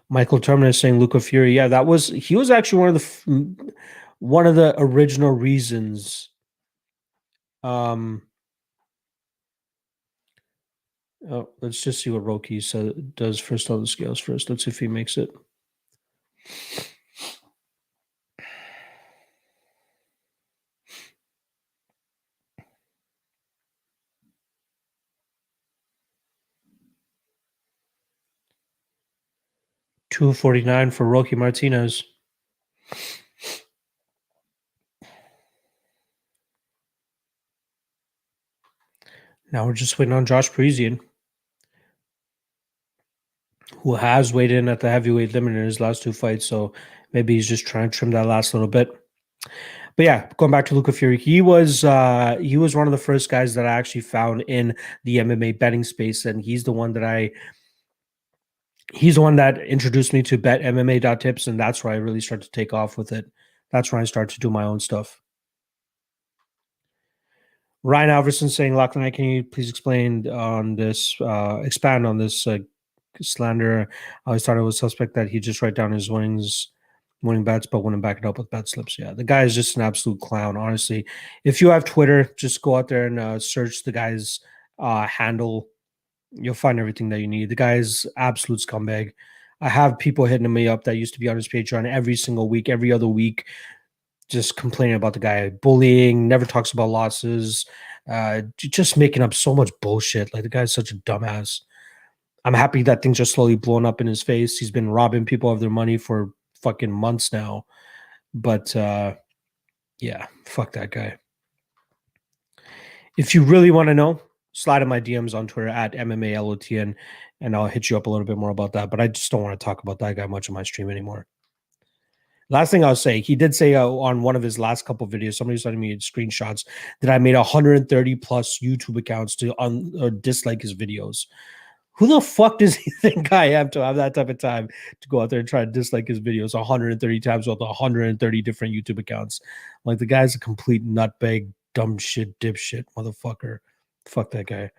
Michael Terminus saying Luca Fury. Yeah, he was actually one of the original reasons. Let's just see what Roki does first on the scales first. Let's see if he makes it. $249 for Roki Martinez. Now we're just waiting on Josh Parisian, who has weighed in at the heavyweight limit in his last 2 fights. So maybe he's just trying to trim that last little bit. But yeah, going back to Luca Fury, he was one of the first guys that I actually found in the MMA betting space, and he's the one that introduced me to bet MMA.tips, and that's where I really started to take off with it. That's when I started to do my own stuff. Ryan Alverson saying, Lachlan, can you please expand on this slander? I always thought it was suspect that he just write down his winning bets, but wouldn't back it up with bet slips. Yeah, the guy is just an absolute clown, honestly. If you have Twitter, just go out there and search the guy's handle. You'll find everything that you need. The guy is absolute scumbag. I have people hitting me up that used to be on his Patreon every single week, every other week, just complaining about the guy bullying, never talks about losses, just making up so much bullshit. Like the guy's such a dumbass. I'm happy that things are slowly blowing up in his face. He's been robbing people of their money for fucking months now. But yeah, fuck that guy. If you really want to know, slide in my DMs on Twitter at MMALOTN, and I'll hit you up a little bit more about that. But I just don't want to talk about that guy much on my stream anymore. Last thing I'll say, he did say on one of his last couple of videos, somebody sent me screenshots that I made 130 plus YouTube accounts to dislike his videos. Who the fuck does he think I am to have that type of time to go out there and try to dislike his videos 130 times with 130 different YouTube accounts? Like the guy's a complete nutbag, dumb shit, dipshit, motherfucker. Fuck that guy.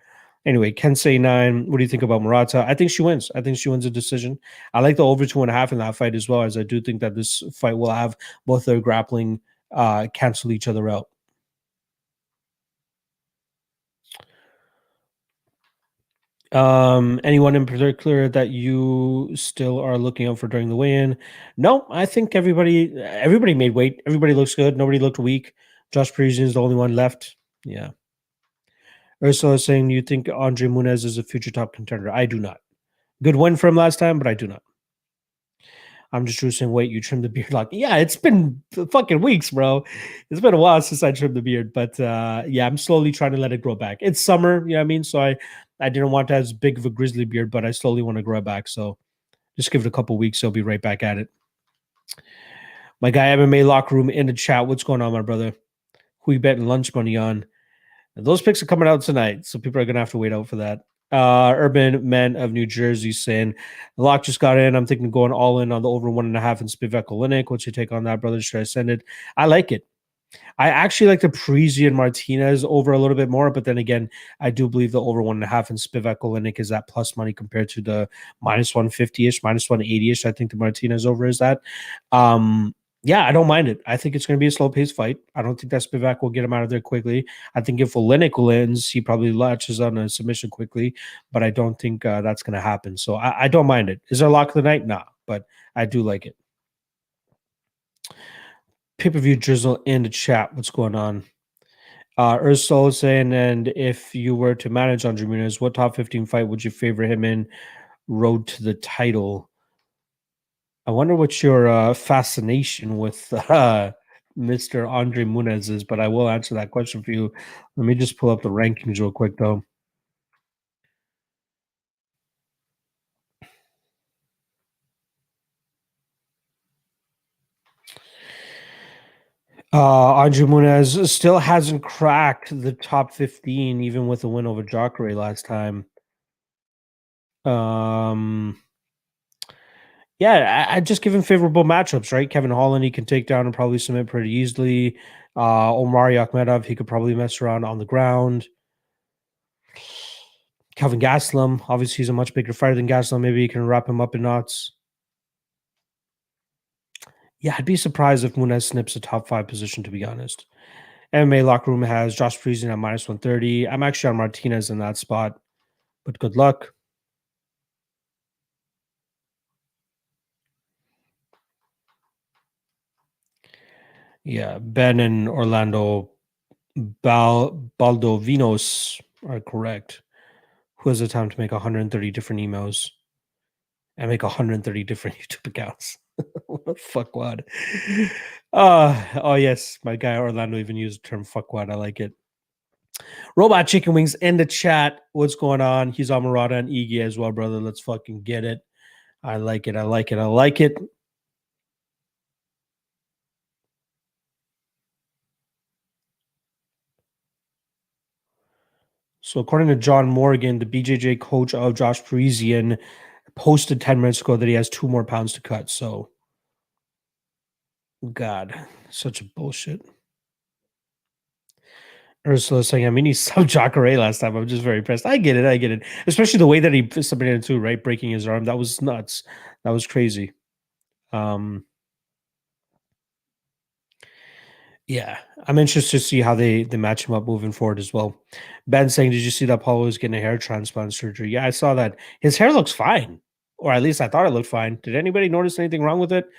Anyway, Kensei 9, what do you think about Murata? I think she wins. I think she wins a decision. I like the over 2.5 in that fight as well, as I do think that this fight will have both their grappling cancel each other out. Anyone in particular that you still are looking out for during the weigh-in? No, I think everybody made weight. Everybody looks good. Nobody looked weak. Josh Parisian is the only one left. Yeah. Ursula is saying, you think Andre Muniz is a future top contender? I do not. Good win for him last time, but I do not. I'm just saying, wait, you trimmed the beard lock. Yeah, it's been fucking weeks, bro. It's been a while since I trimmed the beard, but yeah, I'm slowly trying to let it grow back. It's summer, you know what I mean? So I didn't want to have as big of a grizzly beard, but I slowly want to grow it back. So just give it a couple weeks. I'll be right back at it. My guy, MMA Locker Room in the chat. What's going on, my brother? Who you betting lunch money on? Those picks are coming out tonight, so people are going to have to wait out for that. Urban Men of New Jersey saying, the lock just got in. I'm thinking of going all in on the over 1.5 in Spivak Olenek. What's your take on that, brother? Should I send it? I like it. I actually like the Parisian Martinez over a little bit more, but then again, I do believe the over 1.5 in Spivak Olenek is that plus money compared to the minus 150-ish, minus 180-ish. I think the Martinez over is that. Yeah, I don't mind it. I think it's going to be a slow-paced fight. I don't think that Spivak will get him out of there quickly. I think if Olenek wins, he probably latches on a submission quickly, but I don't think that's going to happen. So I don't mind it. Is there a lock of the night? Nah, but I do like it. Pay-per-view drizzle in the chat. What's going on? Ursula saying, and if you were to manage Andre Muniz, what top 15 fight would you favor him in? Road to the title. I wonder what your fascination with Mr. Andre Muniz is, but I will answer that question for you. Let me just pull up the rankings real quick, though. Andre Muniz still hasn't cracked the top 15, even with a win over Jacare last time. Yeah, I just give him favorable matchups, right? Kevin Holland, he can take down and probably submit pretty easily. Omari Akhmedov, he could probably mess around on the ground. Kelvin Gastelum, obviously he's a much bigger fighter than Gastelum. Maybe he can wrap him up in knots. Yeah, I'd be surprised if Muniz snips a top 5 position, to be honest. MMA Locker Room has Josh Parisian at minus 130. I'm actually on Martinez in that spot, but good luck. Yeah, Ben and Orlando Baldovinos are correct. Who has the time to make 130 different emails and make 130 different YouTube accounts? What a fuckwad. Oh, yes. My guy Orlando even used the term fuckwad. I like it. Robot Chicken Wings in the chat. What's going on? He's on Murata and Iggy as well, brother. Let's fucking get it. I like it. I like it. I like it. So according to John Morgan, the BJJ coach of Josh Parisian, posted 10 minutes ago that he has 2 more pounds to cut. So, God, such a bullshit. Ursula saying, I mean, he subbed Jacare last time. I'm just very impressed. I get it. I get it. Especially the way that he submitted it too, right? Breaking his arm. That was nuts. That was crazy. Yeah, I'm interested to see how they match him up moving forward as well. Ben saying, did you see that Paulo is getting a hair transplant surgery? Yeah, I saw that. His hair looks fine Or at least I thought it looked fine. Did anybody notice anything wrong with it?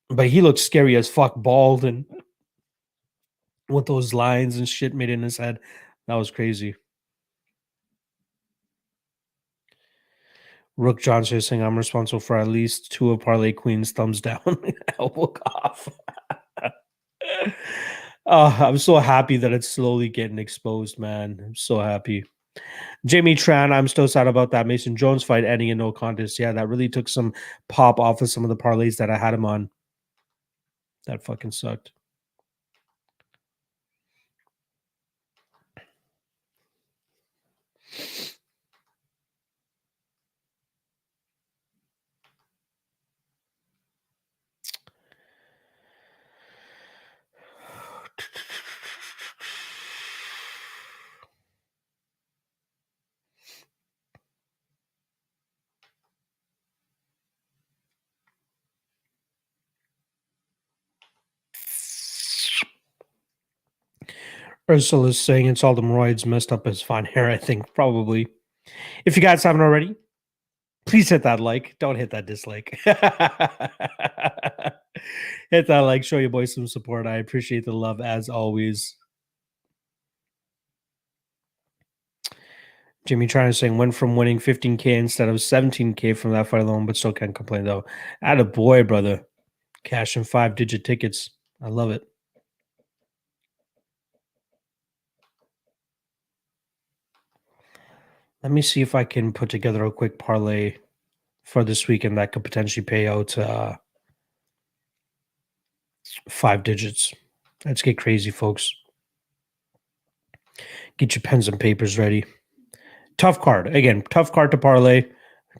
But he looked scary as fuck, bald and with those lines and shit made in his head. That was crazy. Rook Johnson is saying I'm responsible for at least 2 of Parlay Queen's thumbs down. Elbow off. I'm so happy that it's slowly getting exposed, man. I'm so happy. Jamie Tran, I'm still sad about that Mason Jones fight ending in no contest. Yeah, that really took some pop off of some of the parlays that I had him on. That fucking sucked. Ursula's saying it's all the hemorrhoids messed up his fine hair, I think, probably. If you guys haven't already, please hit that like. Don't hit that dislike. Hit that like. Show your boys some support. I appreciate the love as always. Jimmy Tran saying went from winning 15K instead of 17K from that fight alone, but still can't complain though. Atta boy, brother. Cashing 5-digit tickets. I love it. Let me see if I can put together a quick parlay for this weekend that could potentially pay out 5 digits. Let's get crazy, folks. Get your pens and papers ready. Tough card. Again, tough card to parlay.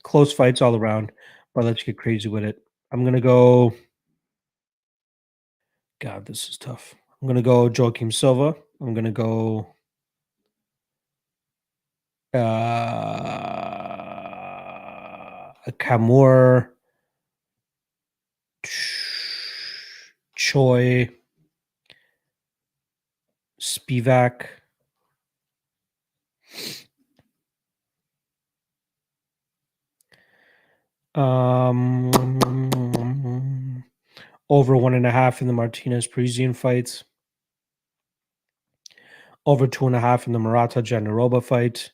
Close fights all around. But let's get crazy with it. I'm going to go. God, this is tough. I'm going to go Joaquim Silva. I'm going to go Kamur, Choi, Spivak, over 1.5 in the Martinez Parisian fights, over 2.5 in the Murata Jandaroba fight.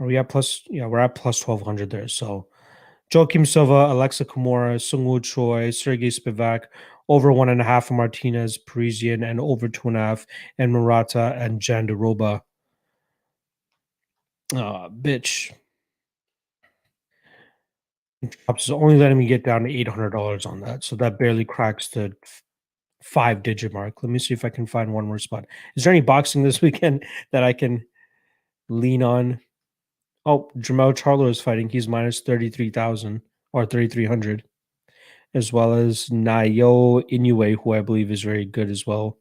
Are we at plus? Yeah, we're at plus 1,200 there. So Joaquim Silva, Alexa Kimura, Sungwoo Choi, Sergey Spivak, over 1.5 in Martinez Parisian, and over 2.5 in Murata and Jandaroba. Bitch. It's only letting me get down to $800 on that. So that barely cracks the 5-digit mark. Let me see if I can find one more spot. Is there any boxing this weekend that I can lean on? Oh, Jamel Charlo is fighting. He's minus 33,000 or 3,300, as well as Nayo Inoue, who I believe is very good as well.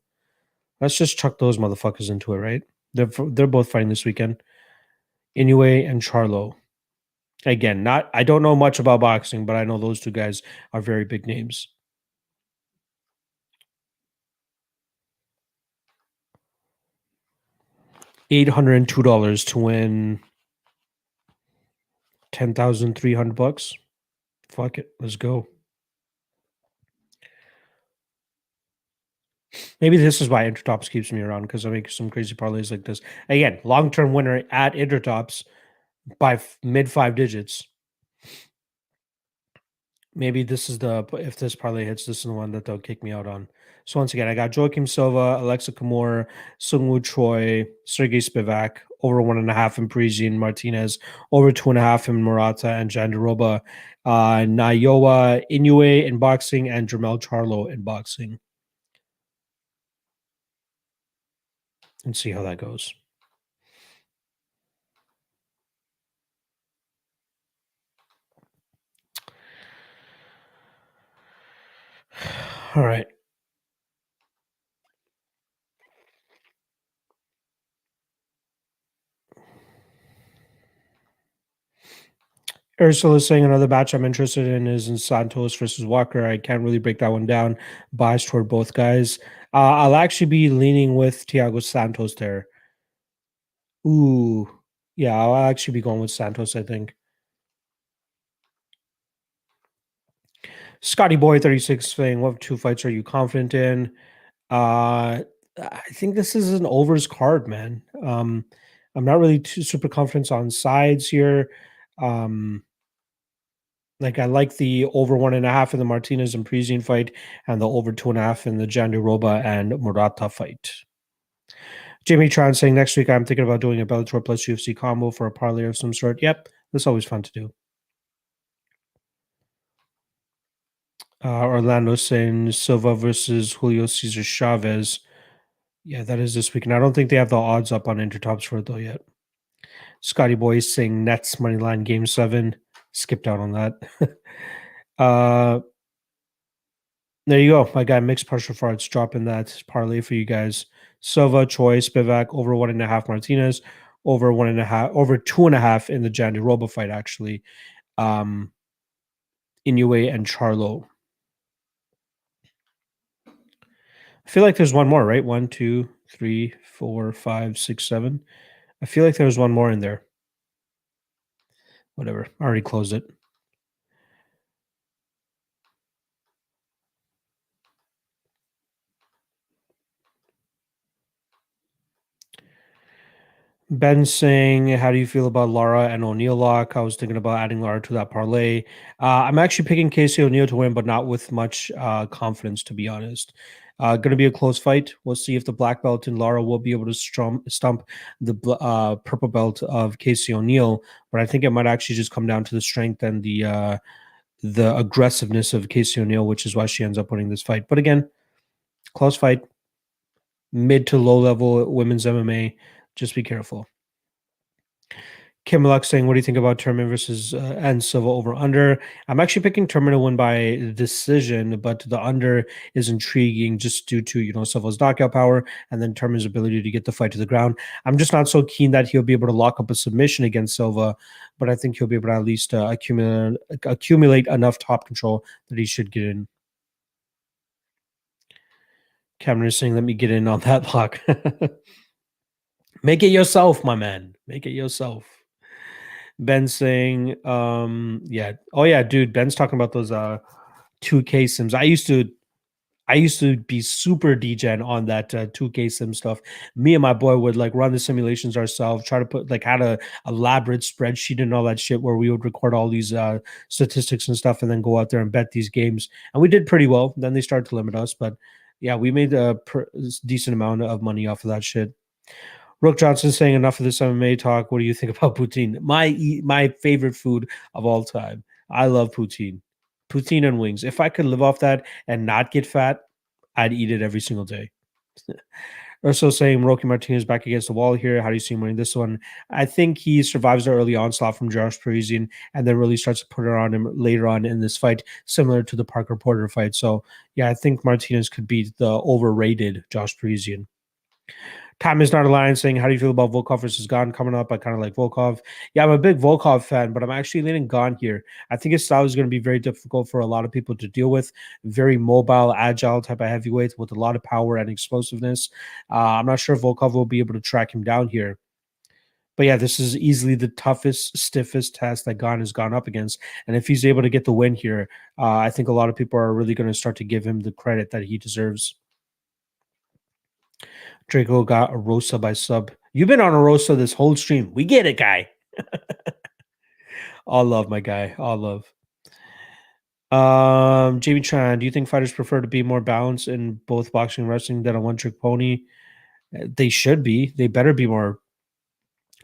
Let's just chuck those motherfuckers into it, right? They're both fighting this weekend. Inoue and Charlo. Again, I don't know much about boxing, but I know those two guys are very big names. $802 to win $10,300. Fuck it, let's go. Maybe this is why Intertops keeps me around, because I make some crazy parlays like this. Again, long-term winner at Intertops by mid 5 digits. Maybe this is if this parlay hits, this is the one that they'll kick me out on. So once again, I got Joaquim Silva, Alexa Kimura, Sungwoo Choi, Sergey Spivak, over 1.5 in Parisian Martinez, over 2.5 in Murata and Jandaroba, Nayoa Inoue in boxing, and Jamel Charlo in boxing. And see how that goes. All right. Ursula is saying another match I'm interested in is in Santos versus Walker. I can't really break that one down. Biased toward both guys. I'll actually be leaning with Thiago Santos there. Ooh. Yeah, I'll actually be going with Santos, I think. Scotty Boy 36 saying, what two fights are you confident in? I think this is an overs card, man. I'm not really too super confident on sides here. Um, like I like the over 1.5 in the Martinez and Parisian fight, and the over 2.5 in the Jandiroba and Murata fight. Jamie Tron saying next week I'm thinking about doing a Bellator plus UFC combo for a parlay of some sort. Yep, that's always fun to do. Orlando saying Silva versus Julio Cesar Chavez. Yeah, that is this week, and I don't think they have the odds up on Intertops for it though yet. Scotty Boy saying Nets money line game 7. Skipped out on that. uh There you go. I got mixed partial farts dropping that parlay for you guys. Silva, Choi, Spivak, over 1.5 Martinez, over 1.5, over 2.5 in the Jandiroba fight, actually. Um Inoue and Charlo. I feel like there's one more, right? 1, 2, 3, 4, 5, 6, 7. I feel like there's one more in there. Whatever. I already closed it. Ben saying, how do you feel about Lara and O'Neal lock? I was thinking about adding Lara to that parlay. I'm actually picking Casey O'Neal to win, but not with much confidence, to be honest. Going to be a close fight. We'll see if the black belt and Lara will be able to stump the purple belt of Casey O'Neal. But I think it might actually just come down to the strength and the aggressiveness of Casey O'Neal, which is why she ends up winning this fight. But again, close fight, mid to low level women's MMA. Just be careful. Kim Luck saying, what do you think about Turman versus and Silva over under? I'm actually picking Turman to win by decision, but the under is intriguing just due to, Silva's knockout power and then Turman's ability to get the fight to the ground. I'm just not so keen that he'll be able to lock up a submission against Silva, but I think he'll be able to at least accumulate enough top control that he should get in. Cameron is saying, let me get in on that lock. Make it yourself, my man. Make it yourself. Ben saying, yeah. Oh yeah, dude. Ben's talking about those 2K sims. I used to be super degen on that 2K sim stuff. Me and my boy would like run the simulations ourselves, try to put like had a elaborate spreadsheet and all that shit where we would record all these statistics and stuff and then go out there and bet these games. And we did pretty well. Then they started to limit us, but yeah, we made a decent amount of money off of that shit. Rook Johnson saying enough of this MMA talk. What do you think about poutine? My favorite food of all time. I love poutine. Poutine and wings. If I could live off that and not get fat, I'd eat it every single day. Also saying Rocky Martinez back against the wall here. How do you see him winning this one? I think he survives the early onslaught from Josh Parisian and then really starts to put it on him later on in this fight, similar to the Parker Porter fight. So yeah, I think Martinez could beat the overrated Josh Parisian. Time is not a lion saying, how do you feel about Volkov versus Gane coming up? I kind of like Volkov. Yeah, I'm a big Volkov fan, but I'm actually leaning Gane here. I think his style is going to be very difficult for a lot of people to deal with. Very mobile, agile type of heavyweight with a lot of power and explosiveness. I'm not sure if Volkov will be able to track him down here. But yeah, this is easily the toughest, stiffest test that Gane has gone up against. And if he's able to get the win here, I think a lot of people are really going to start to give him the credit that he deserves. Draco got a Rosa by sub. You've been on a Rosa this whole stream. We get it, guy. All love, my guy. All love. Jamie Chan, do you think fighters prefer to be more balanced in both boxing and wrestling than a one-trick pony? They should be. They better be more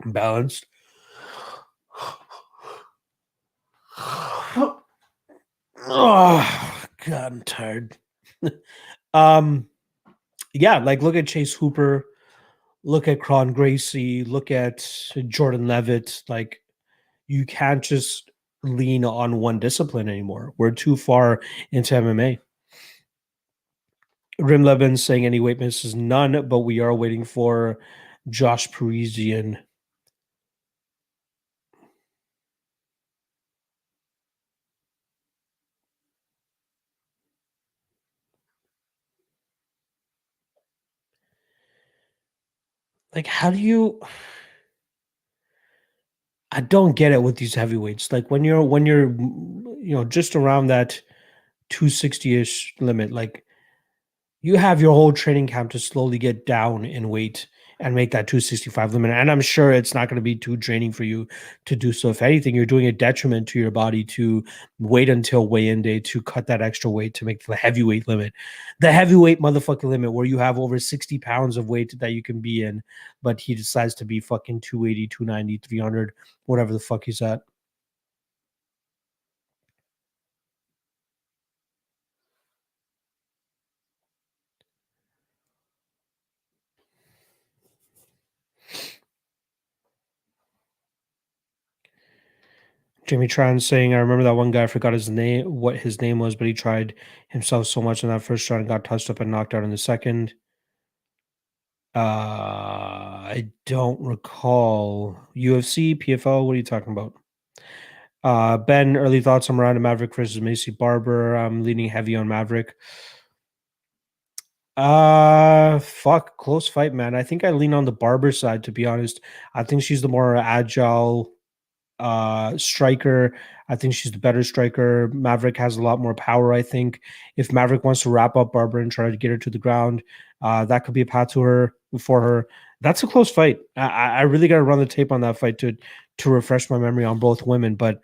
balanced. Oh, God, I'm tired. Yeah, like look at Chase Hooper, look at Cron Gracie, look at Jordan Levitt. Like, you can't just lean on one discipline anymore. We're too far into MMA. Rim Levin saying any weight misses, none, but we are waiting for Josh Parisian. Like, how do you? I don't get it with these heavyweights. Like when you're just around that 260-ish limit. Like, you have your whole training camp to slowly get down in weight and make that 265 limit. And I'm sure it's not going to be too draining for you to do so. If anything, you're doing a detriment to your body to wait until weigh-in day to cut that extra weight to make the heavyweight limit. The heavyweight motherfucking limit where you have over 60 pounds of weight that you can be in, but he decides to be fucking 280, 290, 300, whatever the fuck he's at. Jimmy Tran saying, I remember that one guy, I forgot his name, what his name was, but he tried himself so much in that first round and got touched up and knocked out in the second. I don't recall. UFC, PFL, what are you talking about? Ben, early thoughts on Miranda Maverick versus Macy Barber. I'm leaning heavy on Maverick. Fuck, close fight, man. I think I lean on the Barber side, to be honest. I think she's the more agile striker. I think she's the better striker. Maverick has a lot more power, I think. If Maverick wants to wrap up Barber and try to get her to the ground, that could be a path to her for her. That's a close fight. I really got to run the tape on that fight to refresh my memory on both women, but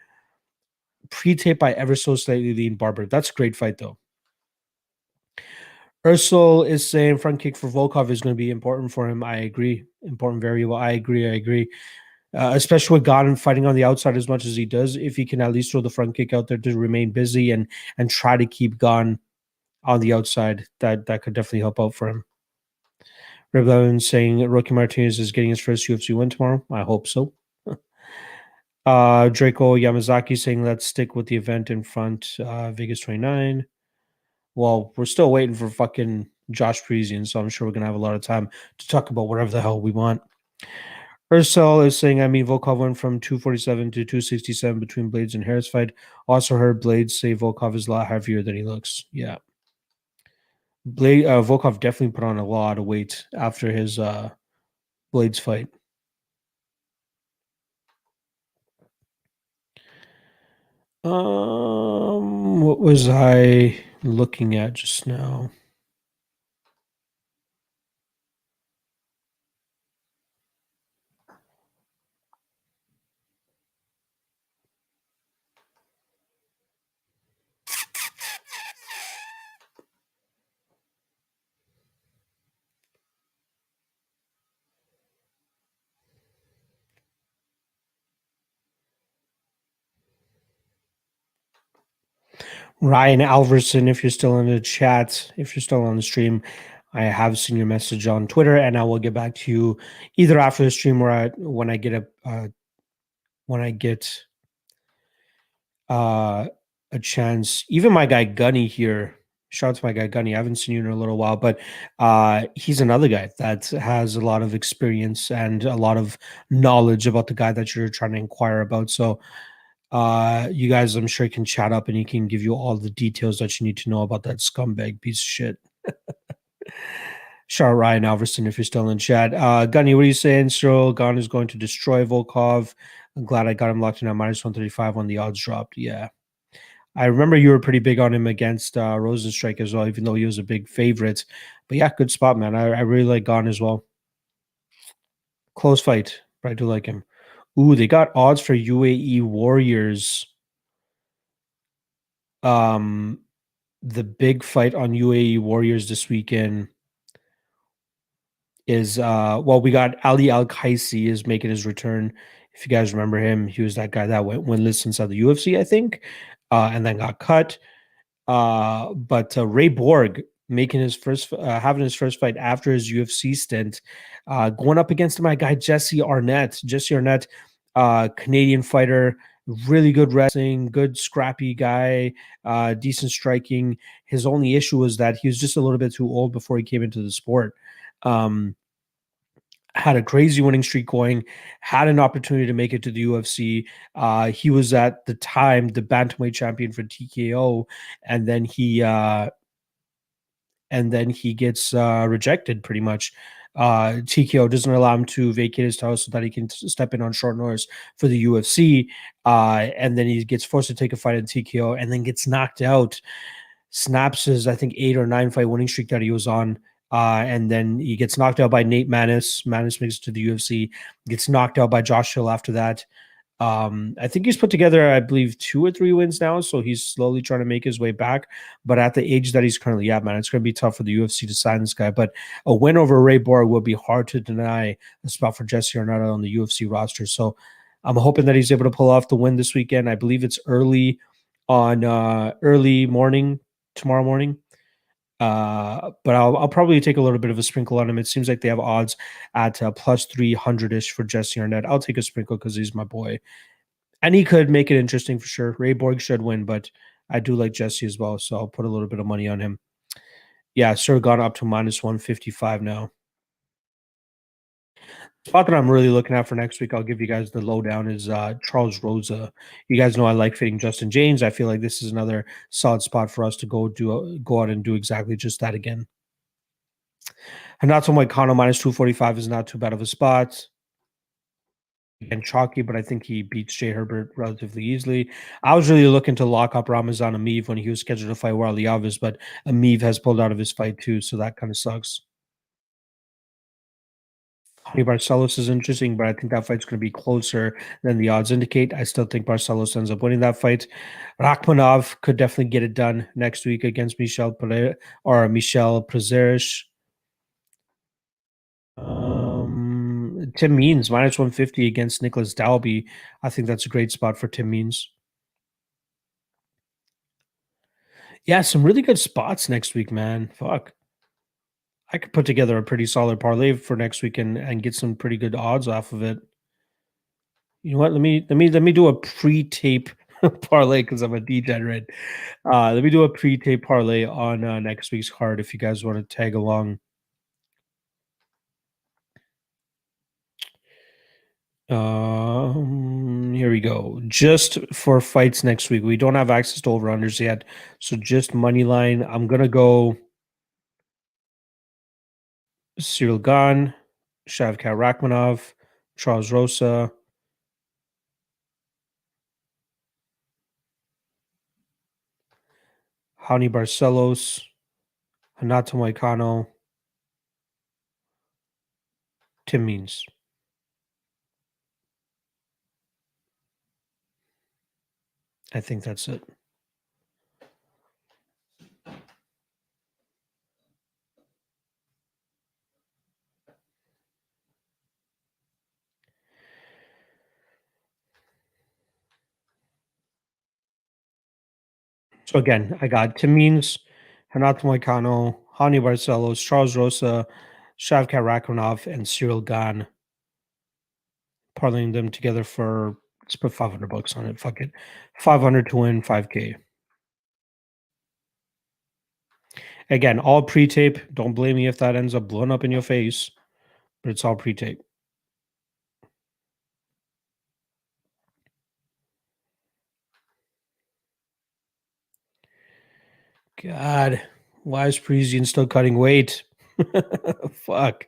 pre-tape I ever so slightly lean Barber. That's a great fight though. Ursel is saying front kick for Volkov is going to be important for him. I agree. Important, very well. I agree. Especially with Gane fighting on the outside as much as he does, if he can at least throw the front kick out there to remain busy and try to keep Gane on the outside, that could definitely help out for him. Reb Levin saying Rocky Martinez is getting his first UFC win tomorrow. I hope so. Draco Yamazaki saying let's stick with the event in front. Vegas 29. Well, we're still waiting for fucking Josh Parisian, so I'm sure we're gonna have a lot of time to talk about whatever the hell we want. Ursel is saying, Volkov went from 247 to 267 between Blades and Harris fight. Also heard Blades say Volkov is a lot heavier than he looks. Yeah. Volkov definitely put on a lot of weight after his Blades fight. What was I looking at just now? Ryan Alverson, if you're still in the chat, if you're still on the stream, I have seen your message on Twitter, and I will get back to you either after the stream or when I get a chance. Even my guy Gunny here. Shout out to my guy Gunny. I haven't seen you in a little while, but he's another guy that has a lot of experience and a lot of knowledge about the guy that you're trying to inquire about. So you guys, I'm sure, can chat up and he can give you all the details that you need to know about that scumbag piece of shit. Shout out Ryan Alverson if you're still in chat. Gunny, what are you saying? Cyril Gane is going to destroy Volkov. I'm glad I got him locked in at minus 135 when the odds dropped. Yeah. I remember you were pretty big on him against Rosenstrike as well, even though he was a big favorite. But yeah, good spot, man. I really like Gane as well. Close fight, but I do like him. Ooh, they got odds for UAE Warriors. The big fight on UAE Warriors this weekend is we got Ali Al Qaisi is making his return. If you guys remember him, he was that guy that went winless inside the UFC, I think, and then got cut. But Ray Borg making his first, having his first fight after his UFC stint, going up against my guy Jesse Arnett. Jesse Arnett, Canadian fighter, really good wrestling, good scrappy guy, decent striking. His only issue was that he was just a little bit too old before he came into the sport. Had a crazy winning streak going, had an opportunity to make it to the UFC. He was at the time the bantamweight champion for TKO, and then he gets rejected pretty much. TKO doesn't allow him to vacate his title so that he can step in on short notice for the UFC. And then he gets forced to take a fight in TKO and then gets knocked out. snaps his, I think, 8 or 9 fight winning streak that he was on. And then he gets knocked out by Nate Maness. Maness makes it to the UFC, gets knocked out by Josh Hill after that. I think he's put together, I believe, 2 or 3 wins now, so he's slowly trying to make his way back. But at the age that he's currently at, man, it's going to be tough for the UFC to sign this guy. But a win over Ray Borg would be hard to deny a spot for Jesse Arnetta on the UFC roster. So I'm hoping that he's able to pull off the win this weekend. I believe it's early morning tomorrow morning. But I'll probably take a little bit of a sprinkle on him. It seems like they have odds at plus 300-ish for Jesse Arnett. I'll take a sprinkle because he's my boy. And he could make it interesting for sure. Ray Borg should win, but I do like Jesse as well, so I'll put a little bit of money on him. Yeah, Sir gone up to minus 155 now. Spot that I'm really looking at for next week, I'll give you guys the lowdown, is Charles Rosa. You guys know I like fading Justin James. I feel like this is another solid spot for us to go out and do exactly just that again. Hanato Moicano minus 245 is not too bad of a spot. Again, chalky, but I think he beats Jay Herbert relatively easily. I was really looking to lock up Ramazan Ameev when he was scheduled to fight Warlley Alves, but Ameev has pulled out of his fight too, so that kind of sucks. Honey Barcelos is interesting, but I think that fight's going to be closer than the odds indicate. I still think Barcelos ends up winning that fight. Rakhmonov could definitely get it done next week against Michel Prazeres. Tim Means minus 150 against Nicholas Dalby. I think that's a great spot for Tim Means. Yeah, some really good spots next week, man. Fuck. I could put together a pretty solid parlay for next week and get some pretty good odds off of it. You know what? Let me do a pre-tape parlay because I'm a degenerate. Let me do a pre-tape parlay on next week's card if you guys want to tag along. Here we go. Just for fights next week. We don't have access to over-unders yet, so just money line. I'm gonna go Cyril Gane, Shavkat Rakhmonov, Charles Rosa, Hani Barcelos, Hanato Moicano, Tim Means. I think that's it. So again, I got Tim Means, Hanato Moicano, Hani Barcelos, Charles Rosa, Shavkat Rakhmonov, and Cyril Gane. Parlaying them together for, let's put $500 on it. Fuck it. 500 to win 5K. Again, all pre-tape. Don't blame me if that ends up blowing up in your face, but it's all pre-tape. God, why is Parisian still cutting weight? Fuck.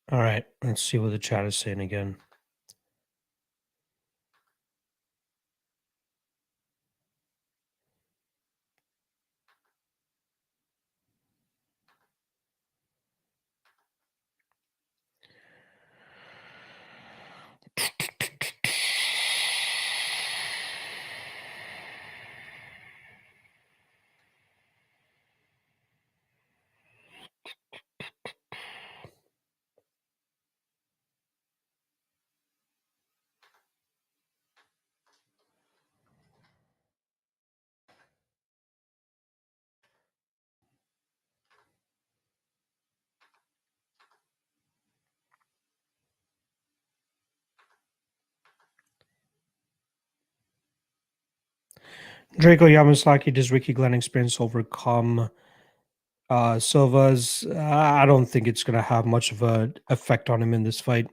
All right, let's see what the chat is saying again. Draco Yamasaki, does Ricky Glenn experience overcome Silva's, I don't think it's going to have much of a effect on him in this fight.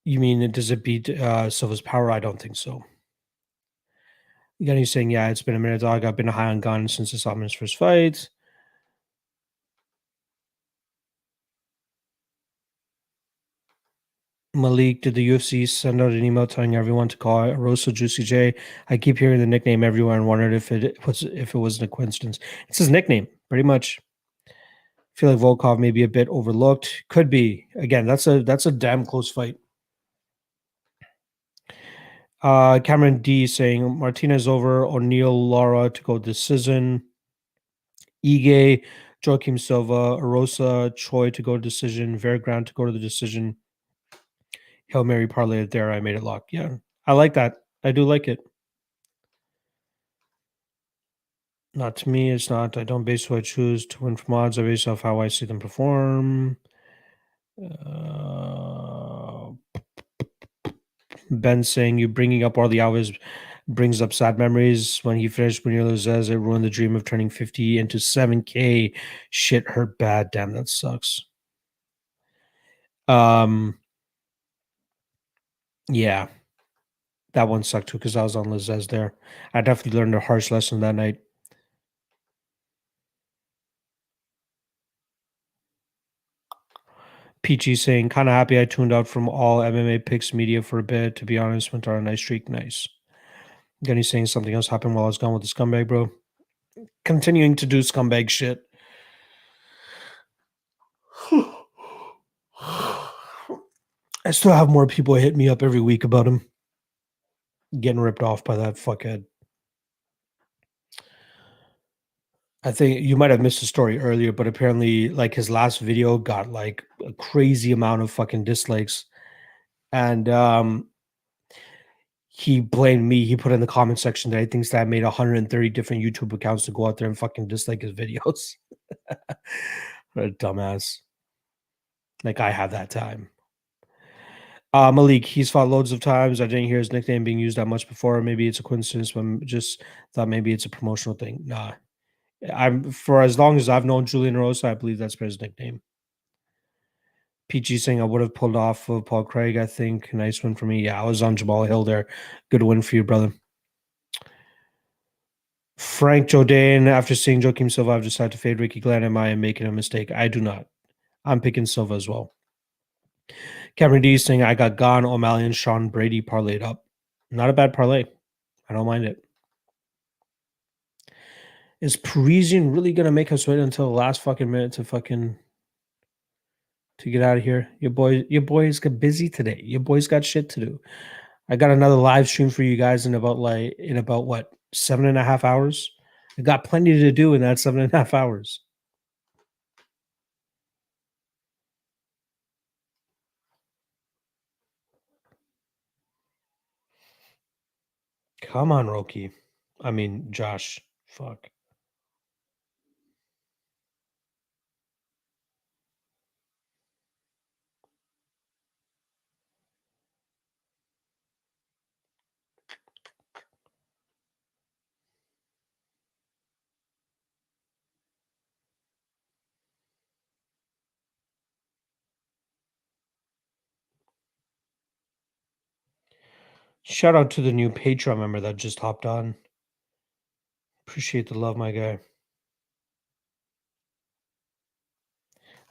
You mean, does it beat Silva's power? I don't think so. Again, he's saying, yeah, it's been a minute, dog. I've been high on gun since I saw him in his first fight. Malik, did the UFC send out an email telling everyone to call Rosa Juicy J? I keep hearing the nickname everywhere and wondered if it wasn't a coincidence. It's his nickname, pretty much. I feel like Volkov may be a bit overlooked. Could be. Again, that's a damn close fight. Cameron D saying Martinez over O'Neal Lara to go decision. Ige, Joaquim Silva, Arosa, Choi to go decision. Verground to go to the decision. Hail Mary parlay it there. I made it lock. Yeah, I like that. I do like it. Not to me, it's not. I don't base who I choose to win from odds. I base off how I see them perform. Ben saying you bringing up all the hours brings up sad memories. When he finished Munir says it ruined the dream of turning 50 into 7K. Shit hurt bad. Damn, that sucks. Yeah. That one sucked too because I was on Lizez there. I definitely learned a harsh lesson that night. Peachy saying, kind of happy I tuned out from all MMA picks media for a bit. To be honest, went on a nice streak. Nice. Then he's saying something else happened while I was gone with the scumbag, bro. Continuing to do scumbag shit. I still have more people hit me up every week about him getting ripped off by that fuckhead. I think you might have missed the story earlier, but apparently, like his last video got like a crazy amount of fucking dislikes, and he blamed me. He put in the comment section that he thinks that I made 130 different YouTube accounts to go out there and fucking dislike his videos. What a dumbass! Like I have that time. Malik, he's fought loads of times. I didn't hear his nickname being used that much before. Maybe it's a coincidence, but just thought maybe it's a promotional thing. Nah, I'm for as long as I've known Julian Rosa, I believe that's his nickname. PG saying I would have pulled off of Paul Craig. I think nice win for me. Yeah, I was on Jamal Hill there. Good win for you, brother. Frank Jodain, after seeing Joaquim Silva, I've decided to fade Ricky Glenn. Am I making a mistake? I do not. I'm picking Silva as well. Cameron D saying I got Gon, O'Malley, and Sean Brady parlayed up. Not a bad parlay. I don't mind it. Is Parisian really gonna make us wait until the last fucking minute to get out of here? Your boys got busy today. Your boys got shit to do. I got another live stream for you guys in about what 7.5 hours. I got plenty to do in that 7.5 hours. Come on, Roki. I mean, Josh. Fuck. Shout out to the new Patreon member that just hopped on. Appreciate the love, my guy.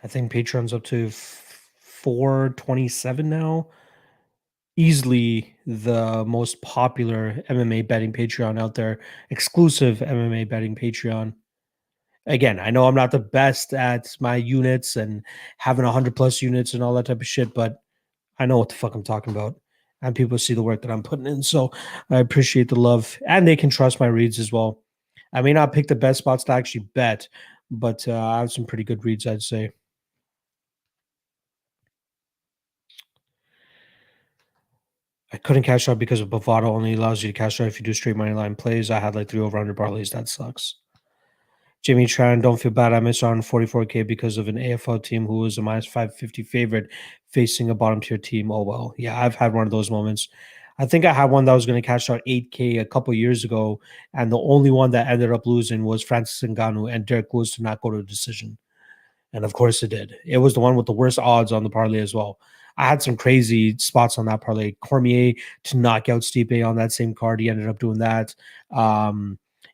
I think Patreon's up to 427 now. Easily the most popular MMA betting Patreon out there. Exclusive MMA betting Patreon. Again, I know I'm not the best at my units and having 100 plus units and all that type of shit, but I know what the fuck I'm talking about. And people see the work that I'm putting in. So I appreciate the love. And they can trust my reads as well. I may not pick the best spots to actually bet, but I have some pretty good reads, I'd say. I couldn't cash out because of Bovado only allows you to cash out if you do straight money line plays. I had like 3 over 100 parlays. That sucks. Jimmy Tran, don't feel bad. I missed out on 44K because of an AFL team who was a minus 550 favorite facing a bottom tier team. Oh, well. Yeah, I've had one of those moments. I think I had one that was going to cash out 8K a couple years ago, and the only one that ended up losing was Francis Ngannou and Derek Lewis to not go to a decision. And of course it did. It was the one with the worst odds on the parlay as well. I had some crazy spots on that parlay. Cormier to knock out Stipe on that same card. He ended up doing that.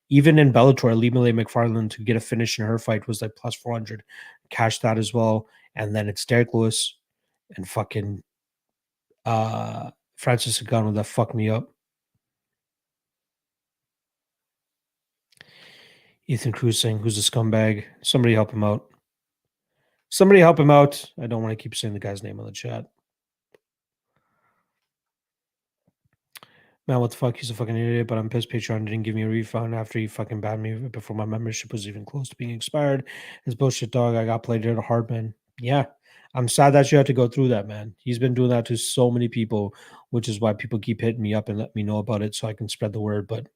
Even in Bellator, Lee McFarland to get a finish in her fight was like plus 400. Cash that as well. And then it's Derek Lewis and fucking Francis Ngannou that fucked me up. Ethan Cruz saying, who's a scumbag? Somebody help him out. Somebody help him out. I don't want to keep saying the guy's name on the chat. Man, what the fuck? He's a fucking idiot, but I'm pissed Patreon didn't give me a refund after he fucking banned me before my membership was even close to being expired. His bullshit dog. I got played it hard, man. Yeah. I'm sad that you had to go through that, man. He's been doing that to so many people, which is why people keep hitting me up and let me know about it so I can spread the word. But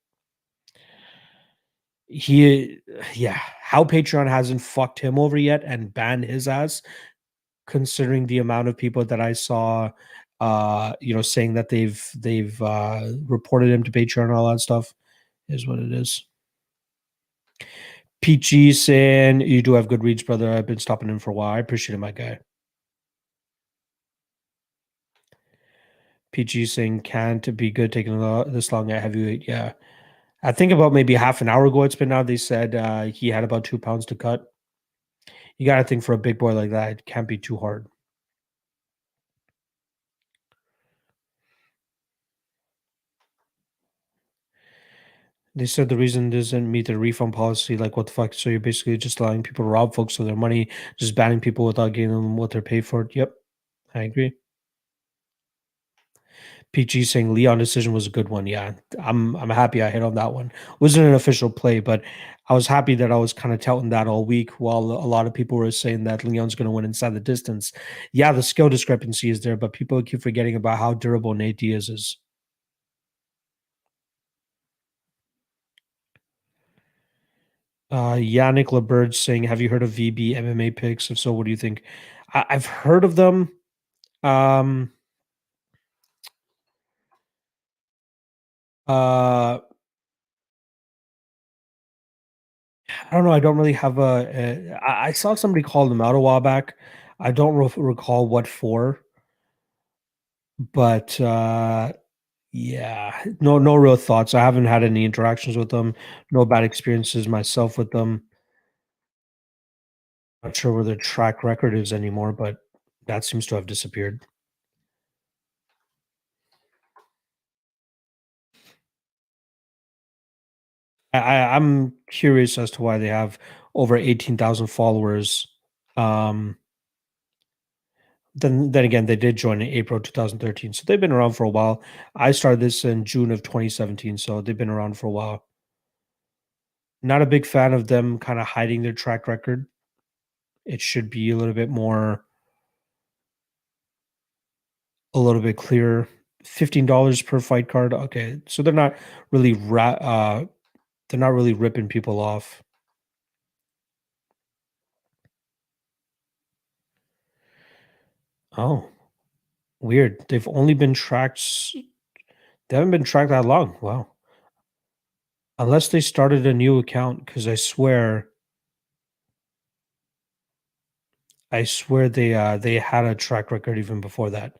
yeah, how Patreon hasn't fucked him over yet and banned his ass, considering the amount of people that I saw saying that they've reported him to Patreon and all that stuff, is what it is. PG saying, you do have good reads, brother. I've been stopping in for a while. I appreciate it, my guy. PG saying, can't be good taking this long at heavyweight. Yeah. I think about maybe half an hour ago it's been out. They said he had about 2 pounds to cut. You got to think for a big boy like that, it can't be too hard. They said the reason doesn't meet the refund policy. Like, what the fuck? So you're basically just allowing people to rob folks of their money, just banning people without giving them what they're paid for. Yep, I agree. PG saying Leon decision was a good one. Yeah, I'm happy I hit on that one. Wasn't an official play, but I was happy that I was kind of touting that all week while a lot of people were saying that Leon's going to win inside the distance. Yeah, the skill discrepancy is there, but people keep forgetting about how durable Nate Diaz is. Yannick LeBurge saying, have you heard of VB MMA picks? If so, what do you think? I've heard of them. Uh, I don't know. I don't really have I saw somebody call them out a while back. I don't recall what for, but yeah, no real thoughts. I haven't had any interactions with them. No bad experiences myself with them. Not sure where their track record is anymore, but that seems to have disappeared. I'm curious as to why they have over 18,000 followers. Um, then again, they did join in April 2013, so they've been around for a while. I started this in June of 2017, so they've been around for a while. Not a big fan of them kind of hiding their track record. It should be a little bit clearer. $15 per fight card. Okay, so they're not really ripping people off. Oh, weird. They've only been tracked. They haven't been tracked that long. Wow. Unless they started a new account, because I swear they had a track record even before that.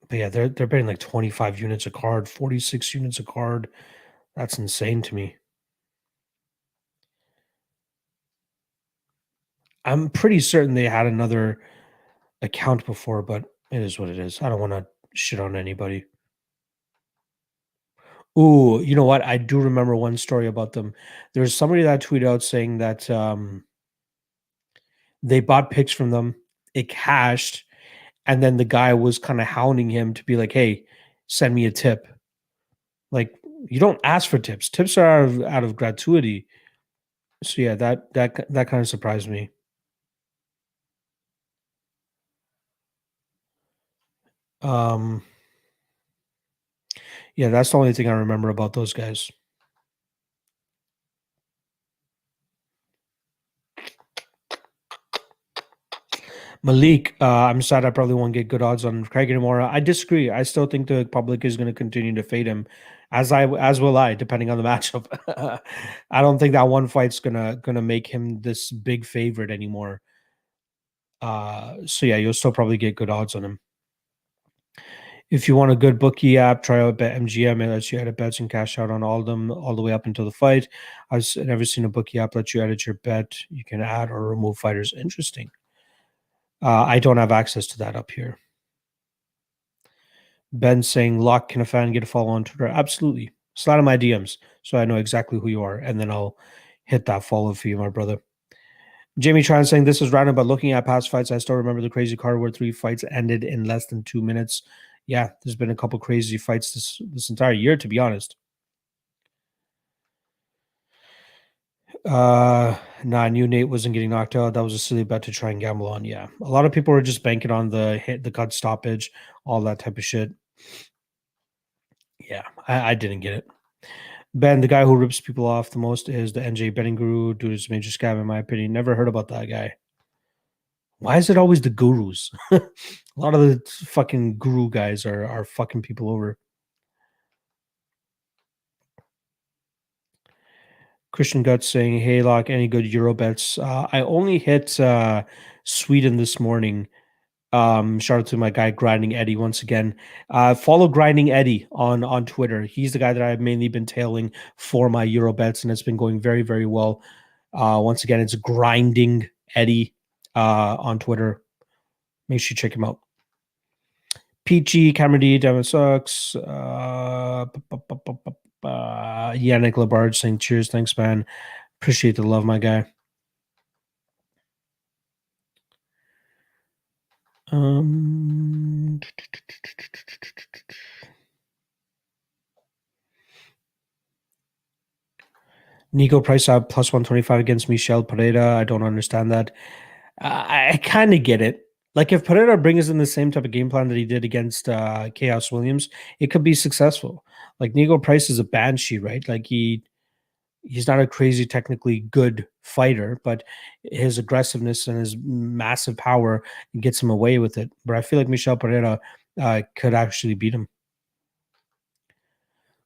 But yeah, they're paying like 25 units a card, 46 units a card. That's insane to me. I'm pretty certain they had another account before, but it is what it is. I don't want to shit on anybody. Ooh, you know what? I do remember one story about them. There's somebody that tweeted out saying that they bought picks from them, it cashed, and then the guy was kind of hounding him to be like, "Hey, send me a tip." Like, you don't ask for tips. Tips are out of gratuity. So yeah, that kind of surprised me. Um, yeah, that's the only thing I remember about those guys. Malik, I'm sad I probably won't get good odds on Craig anymore. I disagree. I still think the public is going to continue to fade him, as will I, depending on the matchup. I don't think that one fight's gonna make him this big favorite anymore. So yeah, you'll still probably get good odds on him. If you want a good bookie app, try out BetMGM. It lets you edit bets and cash out on all of them all the way up until the fight. I've never seen a bookie app let you edit your bet. You can add or remove fighters. Interesting. I don't have access to that up here. Ben saying, "Lock, can a fan get a follow on Twitter?" Absolutely. Slide in my DMs so I know exactly who you are, and then I'll hit that follow for you, my brother. Jamie Tran saying, "This is random, but looking at past fights, I still remember the crazy card where 3 fights ended in less than 2 minutes." Yeah, there's been a couple crazy fights this entire year, to be honest. Nah, I knew Nate wasn't getting knocked out. That was a silly bet to try and gamble on. Yeah, a lot of people were just banking on the hit, the cut stoppage, all that type of shit. Yeah, I didn't get it. Ben, the guy who rips people off the most is the NJ betting guru. Dude is a major scam, in my opinion. Never heard about that guy. Why is it always the gurus? A lot of the fucking guru guys are fucking people over. Christian Guts saying, "Hey, Lock, any good Euro bets?" I only hit Sweden this morning. Shout out to my guy Grinding Eddie once again. Follow Grinding Eddie on Twitter. He's the guy that I've mainly been tailing for my Euro bets, and it's been going very, very well. Once again, it's Grinding Eddie on Twitter. Make sure you check him out. Peachy, Cameron D, Devin Sucks, Yannick Labarge saying cheers, thanks, man. Appreciate the love, my guy. Um, Nico Price out plus 125 against Michel Pereira. I don't understand that. I kind of get it. Like if Pereira brings in the same type of game plan that he did against Chaos Williams, it could be successful. Like Nico Price is a banshee, right? Like he's not a crazy technically good fighter, but his aggressiveness and his massive power gets him away with it. But I feel like Michel Pereira could actually beat him.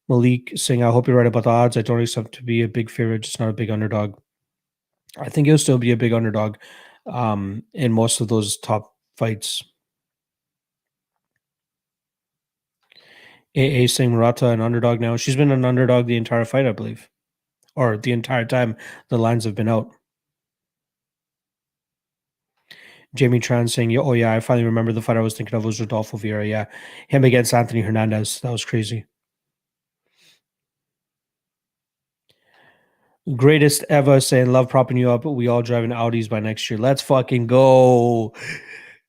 Malik saying, "I hope you're right about the odds. I don't expect to be a big favorite, just not a big underdog." I think he'll still be a big underdog in most of those top fights. AA saying Murata an underdog now. She's been an underdog the entire fight, I believe, or the entire time the lines have been out. Jamie Tran saying, "Oh yeah, I finally remember the fight I was thinking of was Rodolfo Vieira. Yeah, him against Anthony Hernandez. That was crazy. Greatest ever saying love propping you up. We all driving Audis by next year. Let's fucking go.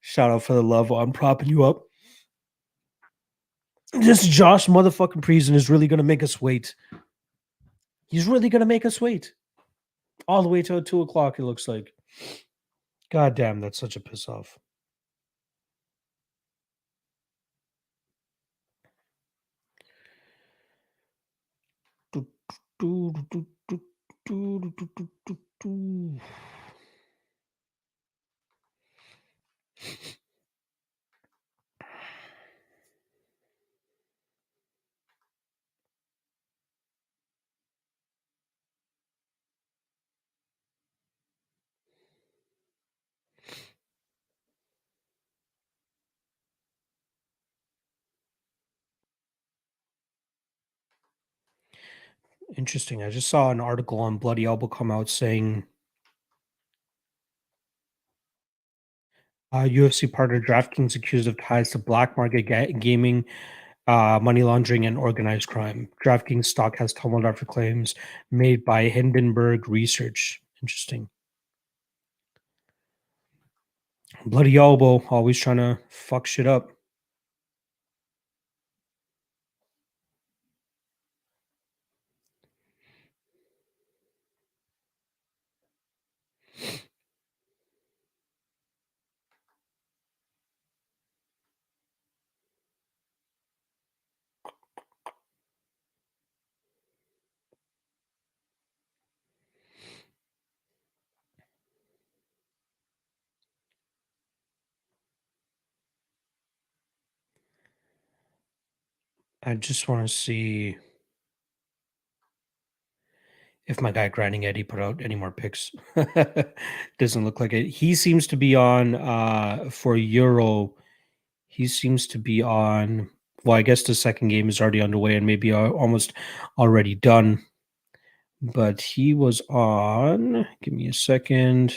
Shout out for the love on propping you up. This Josh motherfucking Priest is really gonna make us wait. He's really gonna make us wait all the way till 2 o'clock. It looks like. God damn, that's such a piss off. Interesting. I just saw an article on Bloody Elbow come out saying UFC partner DraftKings accused of ties to black market gaming, money laundering, and organized crime. DraftKings stock has tumbled after claims made by Hindenburg Research. Interesting. Bloody Elbow, always trying to fuck shit up. I just want to see if my guy Grinding Eddie put out any more picks. Doesn't look like it. He seems to be on for Euro. He seems to be on. Well, I guess the second game is already underway and maybe almost already done. But he was on. Give me a second.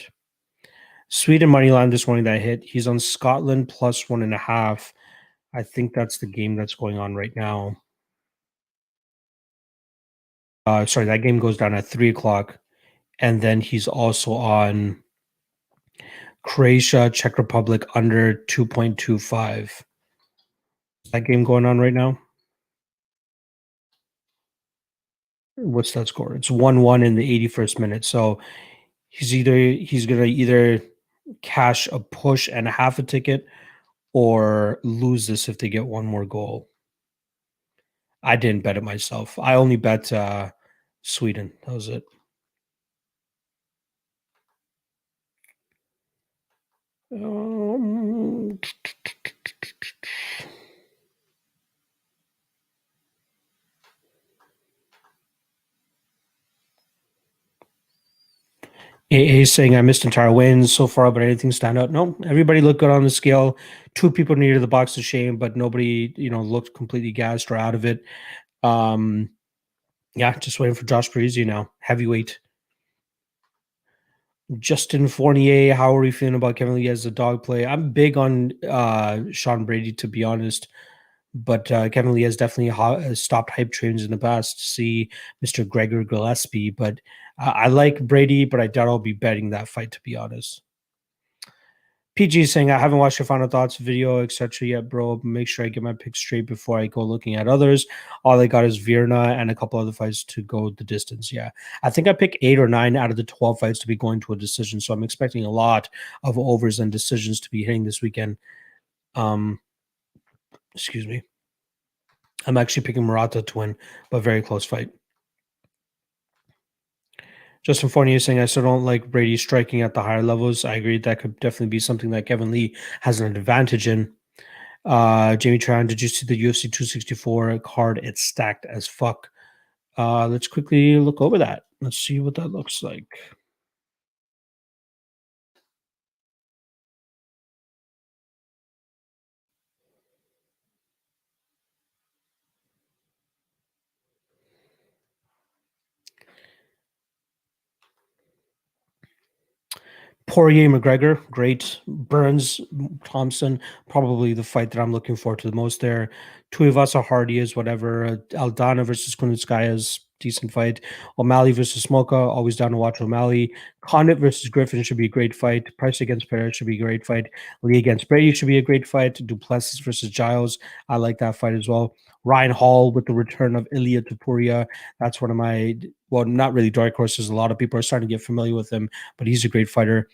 Sweden money line this morning that hit. He's on Scotland plus 1.5. I think that's the game that's going on right now. Sorry, that game goes down at 3 o'clock. And then he's also on Croatia, Czech Republic under 2.25. That game going on right now? What's that score? It's 1-1 in the 81st minute. So he's gonna either cash a push and a half a ticket or lose this if they get one more goal. I didn't bet it myself. I only bet Sweden. That was it. AA saying I missed entire wins so far, but anything stand out? No, everybody looked good on the scale. Two people needed the box of shame, but nobody, looked completely gassed or out of it. Yeah, just waiting for Josh Parisi now. Heavyweight. Justin Fournier, how are we feeling about Kevin Lee as a dog play? I'm big on Sean Brady, to be honest. But Kevin Lee has definitely stopped hype trains in the past to see Mr. Gregor Gillespie. But I like Brady, but I doubt I'll be betting that fight, to be honest. PG is saying, I haven't watched your final thoughts video, etc. yet, bro. Make sure I get my picks straight before I go looking at others. All I got is Virna and a couple other fights to go the distance. Yeah. I think I picked 8 or 9 out of the 12 fights to be going to a decision. So I'm expecting a lot of overs and decisions to be hitting this weekend. Excuse me. I'm actually picking Murata to win, but very close fight. Justin Fournier is saying, I still don't like Brady striking at the higher levels. I agree that could definitely be something that Kevin Lee has an advantage in. Jamie Tran, did you see the UFC 264 card? It's stacked as fuck. Let's quickly look over that. Let's see what that looks like. Poirier McGregor, great. Burns Thompson, probably the fight that I'm looking forward to the most there. Tuivasa Hardy is whatever. Aldana versus Kunitskaya is decent fight. O'Malley versus Smoka, always down to watch O'Malley. Condit versus Griffin should be a great fight. Price against Perez should be a great fight. Lee against Brady should be a great fight. Duplessis versus Giles, I like that fight as well. Ryan Hall with the return of Ilia Topuria. That's one of my, well, not really dark horses. A lot of people are starting to get familiar with him, but he's a great fighter.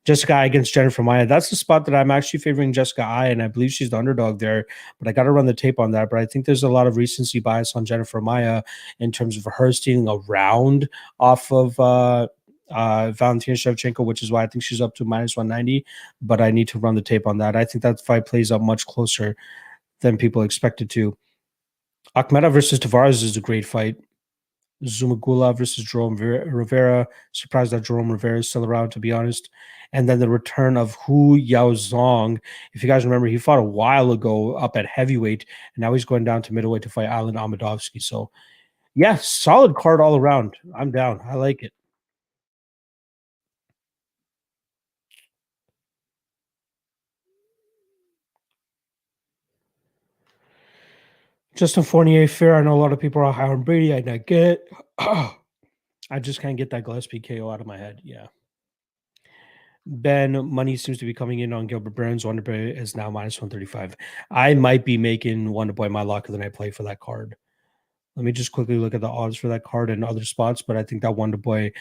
Jessica Eye against Jennifer Maia. That's the spot that I'm actually favoring Jessica Eye, and I believe she's the underdog there. But I got to run the tape on that. But I think there's a lot of recency bias on Jennifer Maia in terms of her stealing a round off of Valentina Shevchenko, which is why I think she's up to minus 190. But I need to run the tape on that. I think that fight plays out much closer than people expected to. Akhmedov versus Tavares is a great fight. Zumagula versus Jerome Rivera. Surprised that Jerome Rivera is still around, to be honest. And then the return of Hu Yaozong. If you guys remember, he fought a while ago up at heavyweight, and now he's going down to middleweight to fight Alan Amadovsky. So, yeah, solid card all around. I'm down. I like it. Justin Fournier, fair. I know a lot of people are high on Brady. I not get. I just can't get that Gillespie KO out of my head. Yeah. Ben, money seems to be coming in on Gilbert Burns. Wonderboy is now minus 135. I might be making Wonderboy my lock of the night play for that card. Let me just quickly look at the odds for that card and other spots, but I think that Wonderboy,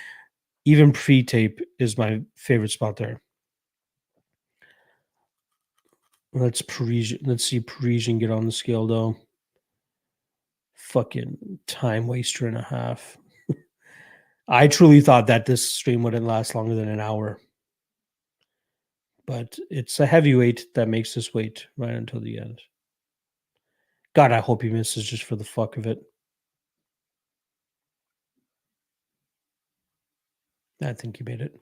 even pre-tape, is my favorite spot there. Let's see Parisian get on the scale though. Fucking time waster and a half. I truly thought that this stream wouldn't last longer than an hour. But it's a heavyweight that makes us wait right until the end. God, I hope he misses just for the fuck of it. I think he made it.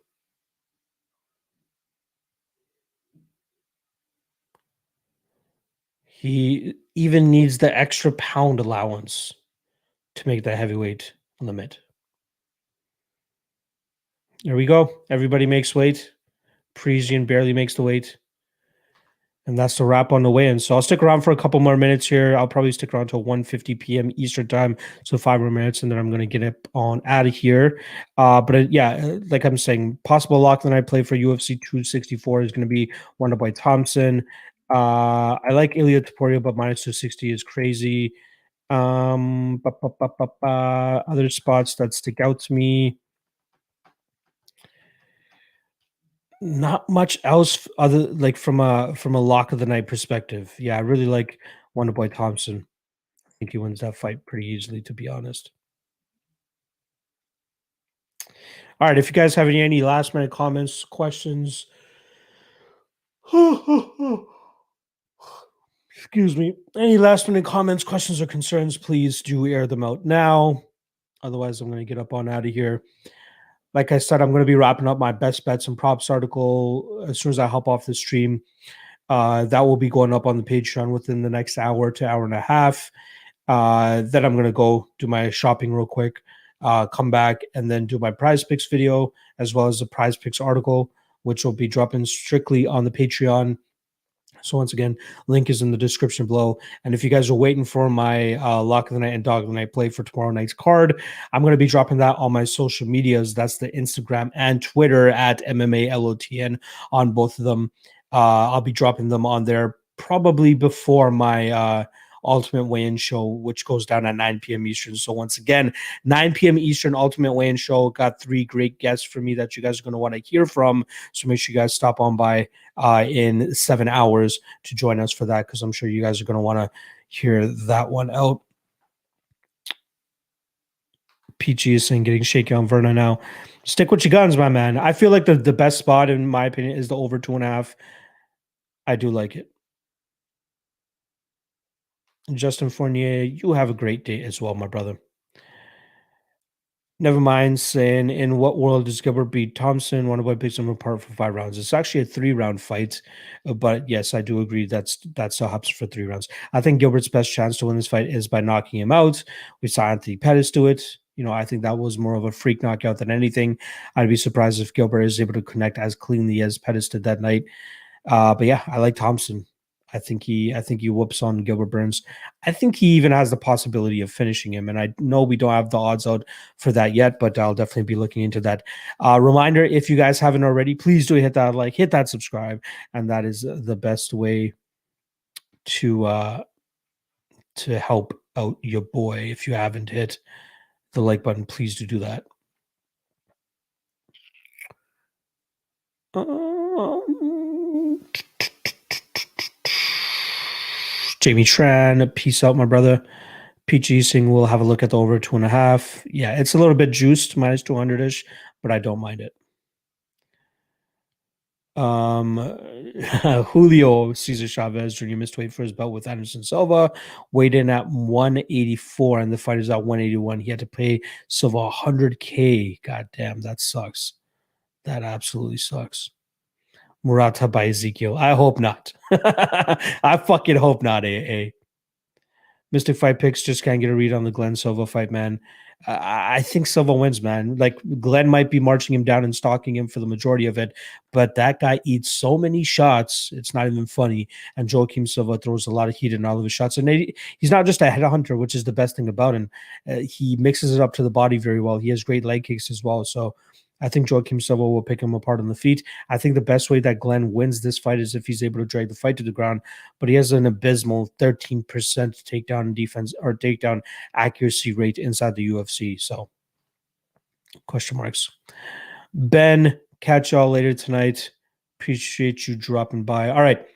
He even needs the extra pound allowance to make that heavyweight limit. There we go. Everybody makes weight. Parisian barely makes the weight. And that's the wrap on the weigh-in. So I'll stick around for a couple more minutes here. I'll probably stick around till 1:50 p.m. Eastern time. So 5 more minutes, and then I'm going to get up on out of here. Like I'm saying, possible lock that I play for UFC 264 is going to be Wonder Boy Thompson. I like Ilya Taporia, but minus 260 is crazy. Other spots that stick out to me. Not much else other like from a lock of the night perspective. Yeah, I really like Wonderboy Thompson. I think he wins that fight pretty easily, to be honest. All right, if you guys have any last minute comments, questions, excuse me, any last minute comments, questions, or concerns, please do air them out now. Otherwise, I'm going to get up on out of here. Like I said, I'm going to be wrapping up my best bets and props article as soon as I hop off the stream. That will be going up on the Patreon within the next hour to hour and a half. Then I'm going to go do my shopping real quick, come back, and then do my prize picks video, as well as the prize picks article, which will be dropping strictly on the Patreon. So once again, link is in the description below. And if you guys are waiting for my lock of the night and dog of the night play for tomorrow night's card, I'm going to be dropping that on my social medias. That's the Instagram and Twitter at MMALOTN on both of them. I'll be dropping them on there probably before my Ultimate Weigh-In show, which goes down at 9 p.m. Eastern. So once again, 9 p.m. Eastern Ultimate Weigh-In show. Got 3 great guests for me that you guys are going to want to hear from. So make sure you guys stop on by in 7 hours to join us for that, because I'm sure you guys are going to want to hear that one out. Peachy is saying getting shaky on Verna now. Stick with your guns, my man. I feel like the best spot, in my opinion, is the over 2.5. I do like it. Justin Fournier, you have a great day as well, my brother. Never mind saying, in what world does Gilbert beat Thompson? One of my picks him apart for 5 rounds. It's actually a 3-round fight, but yes, I do agree that still happens for 3 rounds. I think Gilbert's best chance to win this fight is by knocking him out. We saw Anthony Pettis do it. You know, I think that was more of a freak knockout than anything. I'd be surprised if Gilbert is able to connect as cleanly as Pettis did that night. But yeah, I like Thompson. I think he whoops on Gilbert Burns. I think he even has the possibility of finishing him. And I know we don't have the odds out for that yet, but I'll definitely be looking into that. Reminder, if you guys haven't already, please do hit that like, hit that subscribe. And that is the best way to help out your boy. If you haven't hit the like button, please do that. Jamie Tran, peace out, my brother. PG Singh will have a look at the over 2.5. Yeah, it's a little bit juiced, minus 200-ish, but I don't mind it. Julio Cesar Chavez Jr. missed weight for his belt with Anderson Silva, weighed in at 184, and the fight is at 181. He had to pay Silva $100K. God damn, that sucks. That absolutely sucks. Murata by Ezekiel. I hope not. I fucking hope not, AA. Mystic Fight Picks just can't get a read on the Glenn Silva fight, man. I think Silva wins, man. Like, Glenn might be marching him down and stalking him for the majority of it, but that guy eats so many shots, it's not even funny. And Joaquim Silva throws a lot of heat in all of his shots. And he's not just a headhunter, which is the best thing about him. He mixes it up to the body very well. He has great leg kicks as well. So I think Joaquim Silva will pick him apart on the feet. I think the best way that Glenn wins this fight is if he's able to drag the fight to the ground, but he has an abysmal 13% takedown defense or takedown accuracy rate inside the UFC. So, question marks. Ben, catch y'all later tonight. Appreciate you dropping by. All right.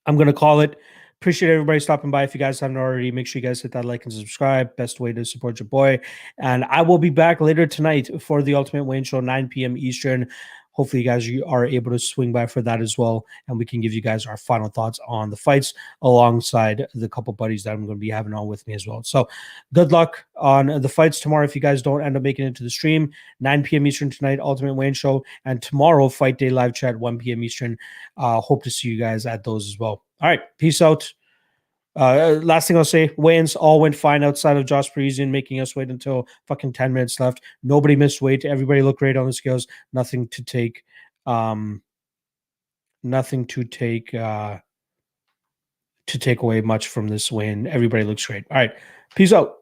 I'm going to call it. Appreciate everybody stopping by. If you guys haven't already, make sure you guys hit that like and subscribe. Best way to support your boy. And I will be back later tonight for the Ultimate Weigh-In Show, 9 p.m. Eastern. hopefully you guys are able to swing by for that as well, and we can give you guys our final thoughts on the fights alongside the couple buddies that I'm going to be having on with me as well. So good luck on the fights tomorrow if you guys don't end up making it to the stream. 9 p.m. Eastern tonight, Ultimate Wayne Show, and tomorrow, Fight Day live chat, 1 p.m. Eastern. Hope to see you guys at those as well. All right, peace out. Last thing I'll say, weigh-ins all went fine outside of Josh Parisian making us wait until fucking 10 minutes left. Nobody missed weight. Everybody looked great on the scales. Nothing to take to take away much from this win. Everybody looks great. All right. Peace out.